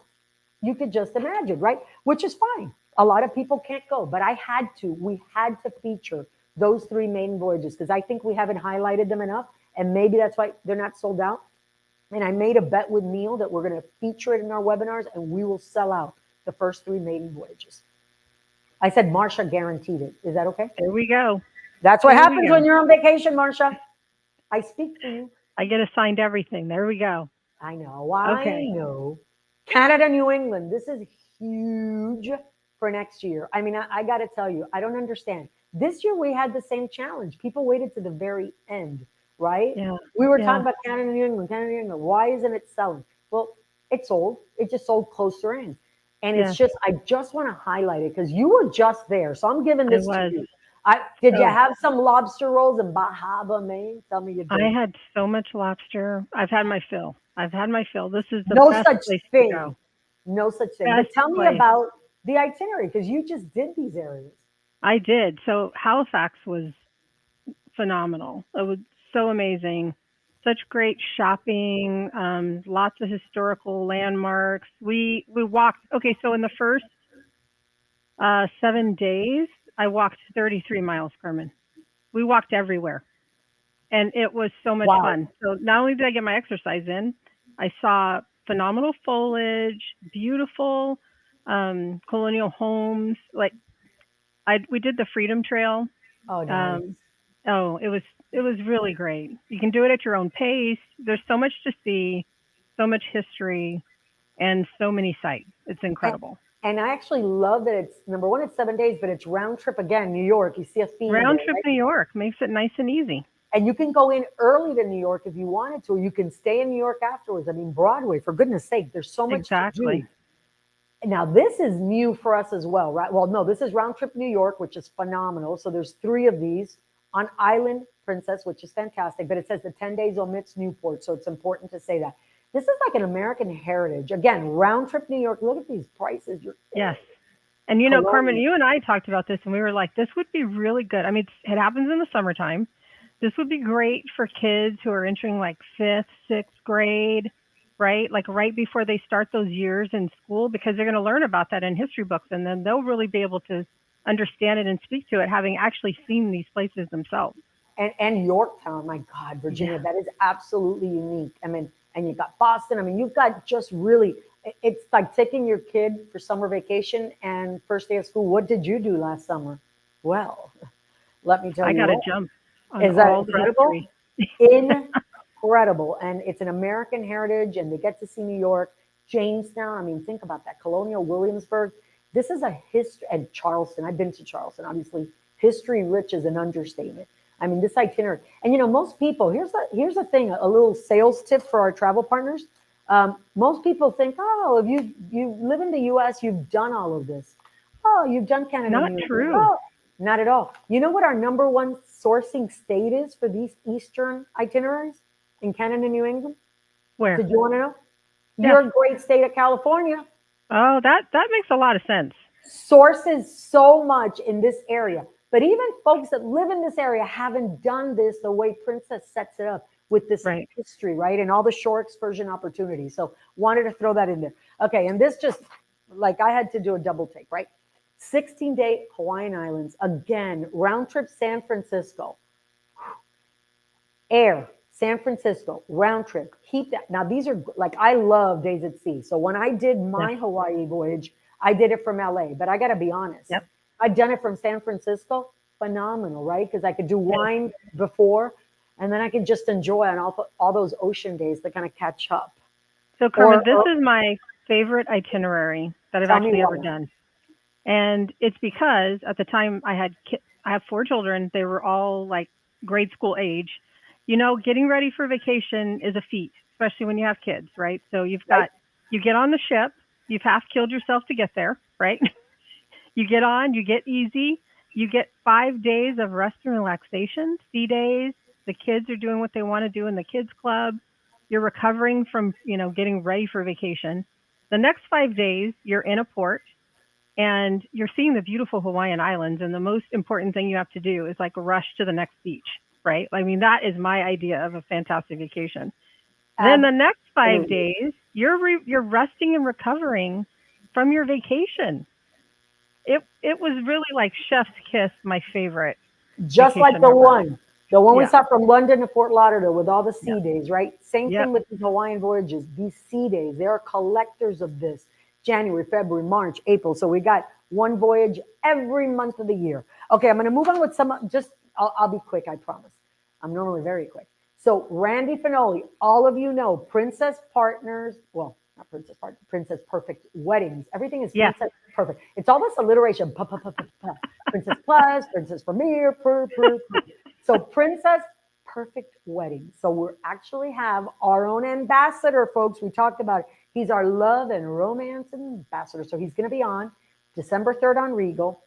you could just imagine, right? Which is fine. A lot of people can't go, but we had to feature those three maiden voyages because I think we haven't highlighted them enough. And maybe that's why they're not sold out. And I made a bet with Neil that we're going to feature it in our webinars and we will sell out the first three maiden voyages. I said Marsha guaranteed it. Is that okay? There we go. That's what There we happens go. when you're on vacation, Marsha. I speak for you. I get assigned everything. There we go. I know. I Okay. know. Canada, New England. This is huge for next year. I mean, I got to tell you, I don't understand. This year we had the same challenge. People waited to the very end, right? Yeah. We were Yeah. talking about Canada, New England, Canada, New England. Why isn't it selling? Well, it sold. It just sold closer in. And it's Yeah. just, I just want to highlight it because you were just there. So I'm giving I this to was. you. Did you So have some lobster rolls in Bahama, Maine? Tell me you I did. had so much lobster. I've had my fill. I've had my fill. This is the No best such place to thing. go. No such thing. Best But tell me place. about the itinerary because you just did these areas. I did. So Halifax was phenomenal. It was so amazing. Such great shopping, lots of historical landmarks. We walked. Okay, so in the first 7 days, I walked 33 miles, Carmen. We walked everywhere, and it was so much Wow. fun. So not only did I get my exercise in, I saw phenomenal foliage, beautiful colonial homes. Like we did the Freedom Trail. Oh, nice. Oh, it was really great. You can do it at your own pace. There's so much to see, so much history, and so many sights. It's incredible. And I actually love that it's number one, it's 7 days, but it's round trip again, New York. You see a theme Round there, trip right? New York makes it nice and easy. And you can go in early to New York if you wanted to, or you can stay in New York afterwards. I mean, Broadway, for goodness sake, there's so much to Exactly. do. Now, this is new for us as well, right? Well, no, this is round trip New York, which is phenomenal. So there's three of these on Island Princess, which is fantastic. But it says the 10 days omits Newport. So it's important to say that. This is like an American heritage. Again, round trip New York. Look at these prices. Yes. And you know, Carmen, you and I talked about this and we were like, this would be really good. I mean, it happens in the summertime. This would be great for kids who are entering like 5th, 6th grade, right? Like right before they start those years in school, because they're going to learn about that in history books and then they'll really be able to understand it and speak to it, having actually seen these places themselves. And Yorktown, my God, Virginia, that is absolutely unique. I mean, and you've got Boston. I mean, you've got just really, it's like taking your kid for summer vacation and first day of school. What did you do last summer? Well, let me tell I you got to what. jump on Is that all incredible? the history. Incredible. And it's an American heritage and they get to see New York, Jamestown. I mean, think about that. Colonial Williamsburg. This is a history, and Charleston. I've been to Charleston, obviously. History rich is an understatement. I mean, this itinerary. And you know, most people, here's the thing, a little sales tip for our travel partners. Most people think, oh, if you live in the US, you've done all of this. Oh, you've done Canada. Not true. Oh, not at all. You know what our number one sourcing state is for these Eastern itineraries in Canada, New England? Where? Did you want to know? Yeah. Your great state of California Oh, that makes a lot of sense. sources so much in this area. But even folks that live in this area haven't done this the way Princess sets it up with this Right. history, right? And all the shore excursion opportunities. So wanted to throw that in there. Okay, and this just, like I had to do a double take, right? 16-day Hawaiian Islands. Again, round trip San Francisco. Air, San Francisco, round trip. Keep that. Now, these are like, I love days at sea. So when I did my Yes. Hawaii voyage, I did it from LA, but I got to be honest. Yep. I'd done it from San Francisco. Phenomenal, right? Because I could do wine before. and then I can just enjoy on all those ocean days to kind of catch up. So Carmen, this or is my favorite itinerary that I've tell me actually ever why. done. And it's because at the time I have 4 children. They were all like grade school age. You know, getting ready for vacation is a feat, especially when you have kids, right? So Right? you get on the ship, you've half killed yourself to get there, right? You get on, you get easy, you get 5 days of rest and relaxation, sea days. The kids are doing what they want to do in the kids club. You're recovering from, getting ready for vacation. The next 5 days, you're in a port and you're seeing the beautiful Hawaiian Islands. And the most important thing you have to do is like rush to the next beach, right? I mean, that is my idea of a fantastic vacation. Then the next 5 days, you're resting and recovering from your vacation. It was really like chef's kiss, my favorite Just like vacation the ever. one we Yeah, saw from London to Fort Lauderdale with all the yeah, sea days, right? Same yep. thing with these Hawaiian voyages, these sea days. They are collectors of this. January, February, March, April. So we got one voyage every month of the year. Okay, I'm going to move on with I'll be quick, I promise. I'm normally very quick. So Randy Finoli, all of you know Princess Partners, well, not Princess Partners, Princess Perfect Weddings. Everything is Yes. Princess Perfect. It's all this alliteration. Princess Plus, Princess Premier, So Princess Perfect Wedding. So we actually have our own ambassador, folks. We talked about it. He's our love and romance ambassador. So he's going to be on December 3rd on Regal.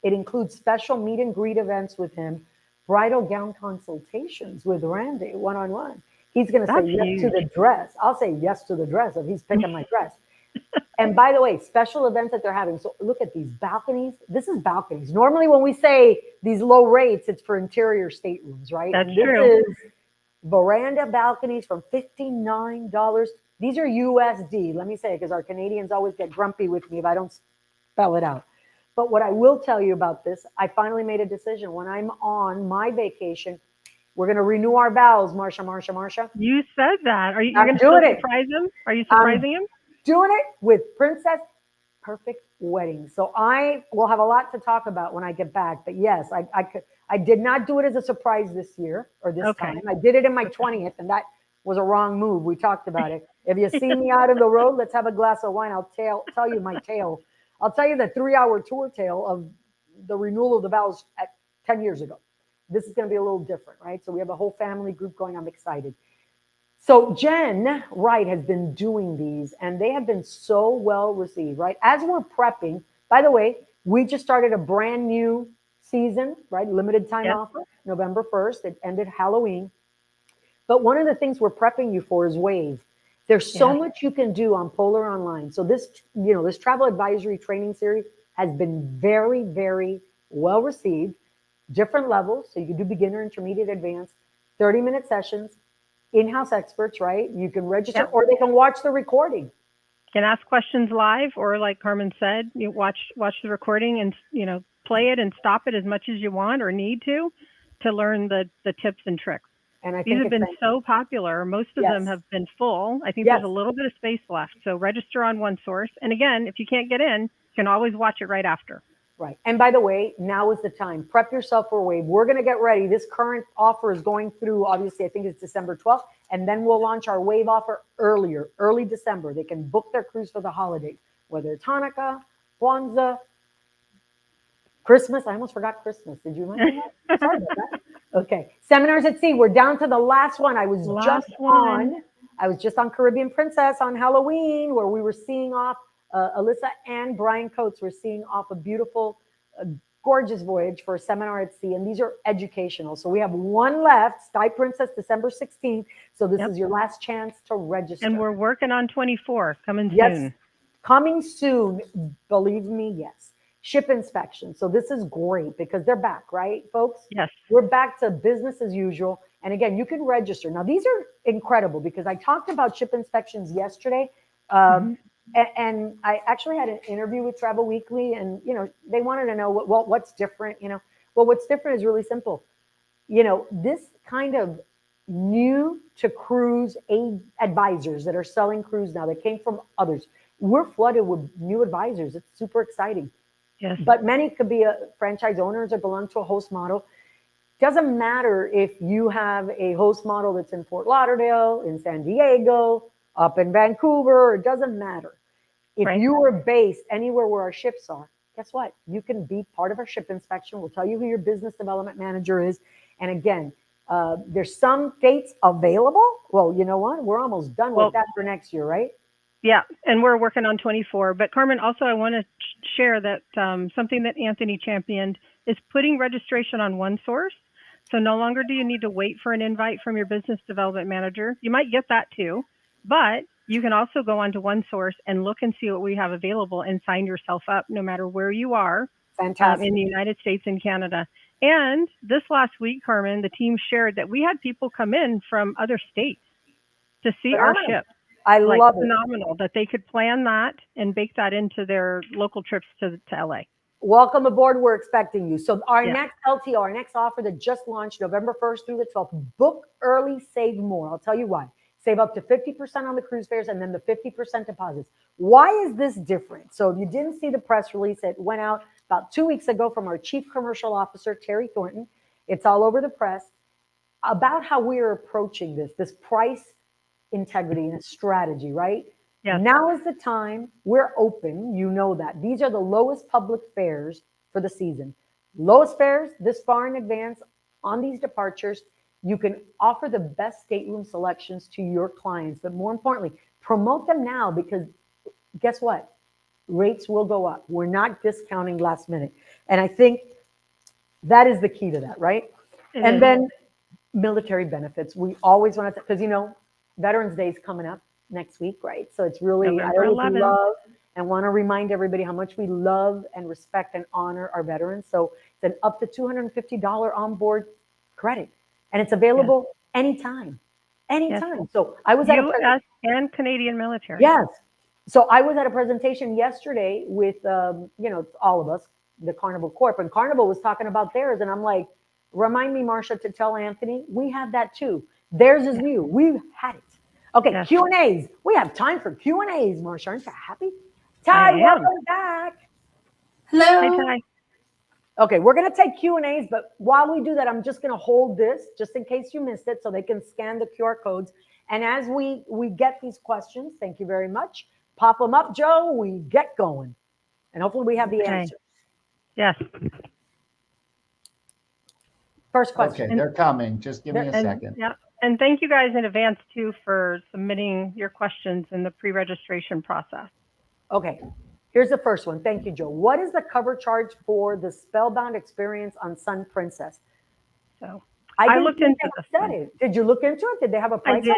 It includes special meet and greet events with him, bridal gown consultations with Randy one-on-one. He's going to say That's yes to huge. the dress. I'll say yes to the dress if he's picking my dress. And by the way, special events that they're having. So look at these balconies. This is balconies. Normally, when we say these low rates, it's for interior staterooms, right? That's And this true. is veranda balconies from $59. These are USD. Let me say it because our Canadians always get grumpy with me if I don't spell it out. But what I will tell you about this, I finally made a decision. When I'm on my vacation, we're going to renew our vows, Marsha. You said that. You're I'm going to doing still it. surprise him? Are you I'm surprising him? doing it with Princess Perfect Wedding. So I will have a lot to talk about when I get back. But yes, I did not do it as a surprise this year or this Okay. time. I did it in my 20th, and that was a wrong move. We talked about it. If you see me out in the road, let's have a glass of wine. I'll tell you my tale. I'll tell you the 3-hour tour tale of the renewal of the vows at 10 years ago. This is going to be a little different, right? So we have a whole family group going. I'm excited. So Jen Wright has been doing these and they have been so well received, right? As we're prepping, by the way, we just started a brand new season, right? Limited time Yes. offer, November 1st. It ended Halloween. But one of the things we're prepping you for is Wave. There's so Yes. much you can do on Polar Online. So this travel advisory training series has been very, very well received, different levels. So you can do beginner, intermediate, advanced, 30-minute sessions, in-house experts, right? You can register Yep. or they can watch the recording. Can ask questions live, or like Carmen said, you watch the recording and play it and stop it as much as you want or need to learn the tips and tricks. And I These think have been so popular. Most of them have been full. I think there's Yes. a little bit of space left. So register on one source. And again, if you can't get in, you can always watch it right after. Right. And by the way, now is the time. Prep yourself for a Wave. We're going to get ready. This current offer is going through, obviously, I think it's December 12th. And then we'll launch our Wave offer early December. They can book their cruise for the holidays, whether it's Hanukkah, Kwanzaa, Christmas. I almost forgot Christmas. Did you mention that? Sorry about that. Okay. Seminars at Sea. We're down to the last one. I was just on Caribbean Princess on Halloween, where we were seeing off Alyssa and Brian Coates were seeing off a beautiful, gorgeous voyage for a seminar at sea. And these are educational. So we have one left, Sky Princess, December 16th. So this is your last chance to register. And we're working on 24 coming Yes, soon. Coming soon. Believe me, yes. Ship inspection. So this is great because they're back, right, folks? Yes. We're back to business as usual. And again, you can register. Now, these are incredible because I talked about ship inspections yesterday. And I actually had an interview with Travel Weekly, and they wanted to know what's different. Well, what's different is really simple. This kind of new to cruise aid advisors that are selling cruise now that came from others. We're flooded with new advisors. It's super exciting. Yes. But many could be franchise owners or belong to a host model. Doesn't matter if you have a host model that's in Fort Lauderdale, in San Diego, up in Vancouver, it doesn't matter. If Right. you are based anywhere where our ships are, guess what? You can be part of our ship inspection. We'll tell you who your business development manager is. And again, there's some dates available. Well, you know what? We're almost done with that for next year, right? Yeah, and we're working on 24. But Carmen, also I want to share that something that Anthony championed is putting registration on OneSource. So no longer do you need to wait for an invite from your business development manager. You might get that too, but you can also go onto OneSource and look and see what we have available and sign yourself up no matter where you are in the United States and Canada. And this last week, Carmen, the team shared that we had people come in from other states to see our ship. I love it. Phenomenal that they could plan that and bake that into their local trips to LA. Welcome aboard. We're expecting you. So our next LTO, our next offer that just launched November 1st through the 12th, book early, save more. I'll tell you why. Save up to 50% on the cruise fares and then the 50% deposits. Why is this different? So if you didn't see the press release, it went out about 2 weeks ago from our Chief Commercial Officer, Terry Thornton. It's all over the press about how we are approaching this price integrity and a strategy, right? Yes. Now is the time. We're open. You know that. These are the lowest public fares for the season. Lowest fares this far in advance on these departures. You can offer the best stateroom selections to your clients, but more importantly, promote them now because guess what? Rates will go up. We're not discounting last minute. And I think that is the key to that, right? Mm-hmm. And then military benefits. We always want to, because, you know, Veterans Day is coming up next week, right? So it's really, I always love and want to remind everybody how much we love and respect and honor our veterans. So it's an up to $250 onboard credit. And it's available anytime. Yes. So I was at a U.S. and Canadian military. Yes. So I was at a presentation yesterday with, you know, all of us, the Carnival Corp, and Carnival was talking about theirs. And I'm like, remind me, Marcia, to tell Anthony, we have that too. Theirs is new. We've had it. Okay, Q&As. We have time for Q&As, Marcia. Aren't you happy? Ty, welcome back. Hello. Hi, Ty. Okay, we're going to take Q&As, but while we do that, I'm just going to hold this just in case you missed it so they can scan the QR codes. And as we get these questions, thank you very much. Pop them up, Joe. We get going. And hopefully we have the answers. Yes. First question. Okay, they're coming. Just give me a second. Yeah. And thank you guys in advance, too, for submitting your questions in the pre-registration process. Okay, here's the first one. Thank you, Joe. What is the cover charge for the Spellbound experience on Sun Princess? So I looked into this. Did you look into it? Did they have a price? I did.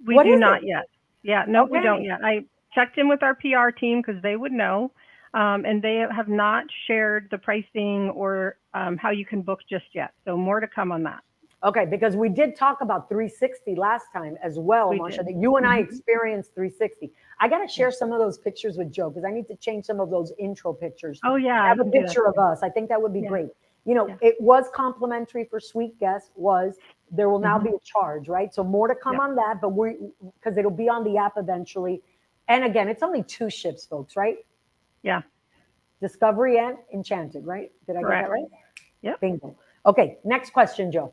We do not yet. Yeah, no, we don't yet. I checked in with our PR team because they would know. And they have not shared the pricing or how you can book just yet. So more to come on that. Okay, because we did talk about 360 last time as well, Marcia, that you and I experienced 360. I got to share some of those pictures with Joe because I need to change some of those intro pictures. Oh, yeah. I have a picture of us. I think that would be great. You know, it was complimentary for suite guests, there will now be a charge, right? So more to come on that, but because it'll be on the app eventually. And again, it's only 2 ships, folks, right? Yeah. Discovery and Enchanted, right? Did I get that right? Yeah. Bingo. Okay, next question, Joe.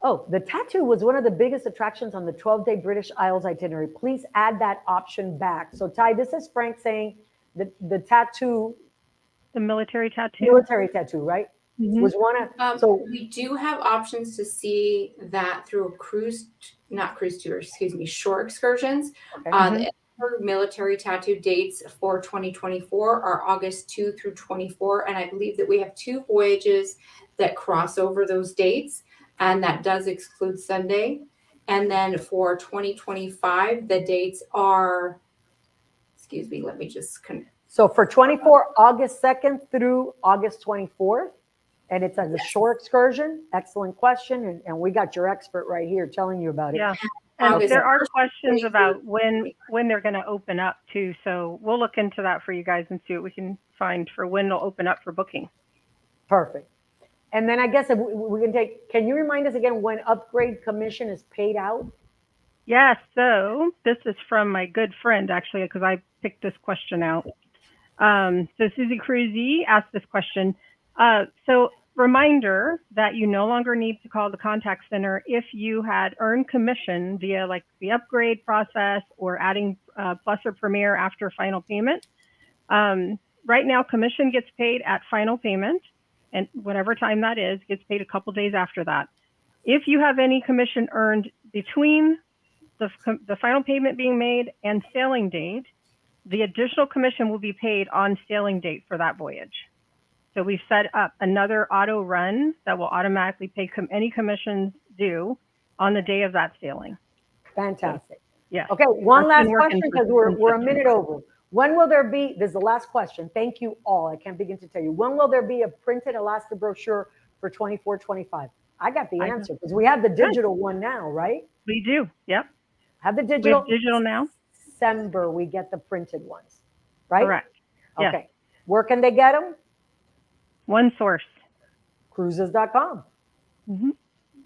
Oh, the tattoo was one of the biggest attractions on the 12-day British Isles itinerary. Please add that option back. So, Ty, this is Frank saying the tattoo. The military tattoo? Military tattoo, right? Mm-hmm. Was one of. So we do have options to see that through shore excursions. Okay. The military tattoo dates for 2024 are August 2 through 24. And I believe that we have 2 voyages that cross over those dates. And that does exclude Sunday. And then for 2025, the dates are, let me just connect. So for 24, August 2nd through August 24th, and it's as a shore excursion. Excellent question. And we got your expert right here telling you about it. Yeah. And there are questions about when they're going to open up too. So we'll look into that for you guys and see what we can find for when they'll open up for booking. Perfect. And then I guess if we can can you remind us again when upgrade commission is paid out? Yes. So this is from my good friend, actually, because I picked this question out. So Susie Cruzy asked this question. So reminder that you no longer need to call the contact center if you had earned commission via like the upgrade process or adding Plus or Premier after final payment. Right now, commission gets paid at final payment, and whatever time that is, gets paid a couple days after that. If you have any commission earned between the final payment being made and sailing date, the additional commission will be paid on sailing date for that voyage. So we've set up another auto run that will automatically pay any commissions due on the day of that sailing. Fantastic. Yeah. Okay, one last question because we're a minute over. When will there be, this is the last question. Thank you all. I can't begin to tell you. When will there be a printed Alaska brochure for 24-25? I got the answer because we have the digital one now, right? We do. Yep. Have the digital. We have digital now. December, we get the printed ones, right? Correct. Okay. Yes. Where can they get them? One source. Cruises.com. Mm-hmm.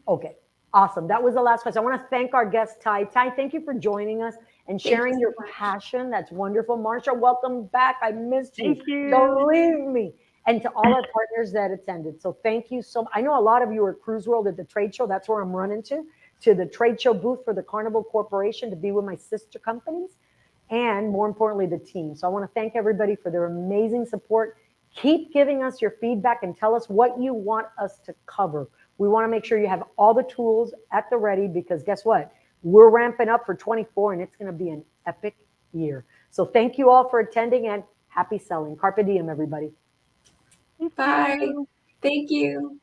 Okay. Awesome. That was the last question. I want to thank our guest, Ty. Ty, thank you for joining us and sharing your passion. That's wonderful. Marsha, welcome back. I missed you. Thank you. Don't leave me. And to all our partners that attended. So thank you so much. I know a lot of you are at Cruise World at the trade show. That's where I'm running to the trade show booth for the Carnival Corporation to be with my sister companies and more importantly, the team. So I want to thank everybody for their amazing support. Keep giving us your feedback and tell us what you want us to cover. We want to make sure you have all the tools at the ready because guess what? We're ramping up for 24 and it's going to be an epic year. So thank you all for attending and happy selling. Carpe diem, everybody. Bye. Thank you.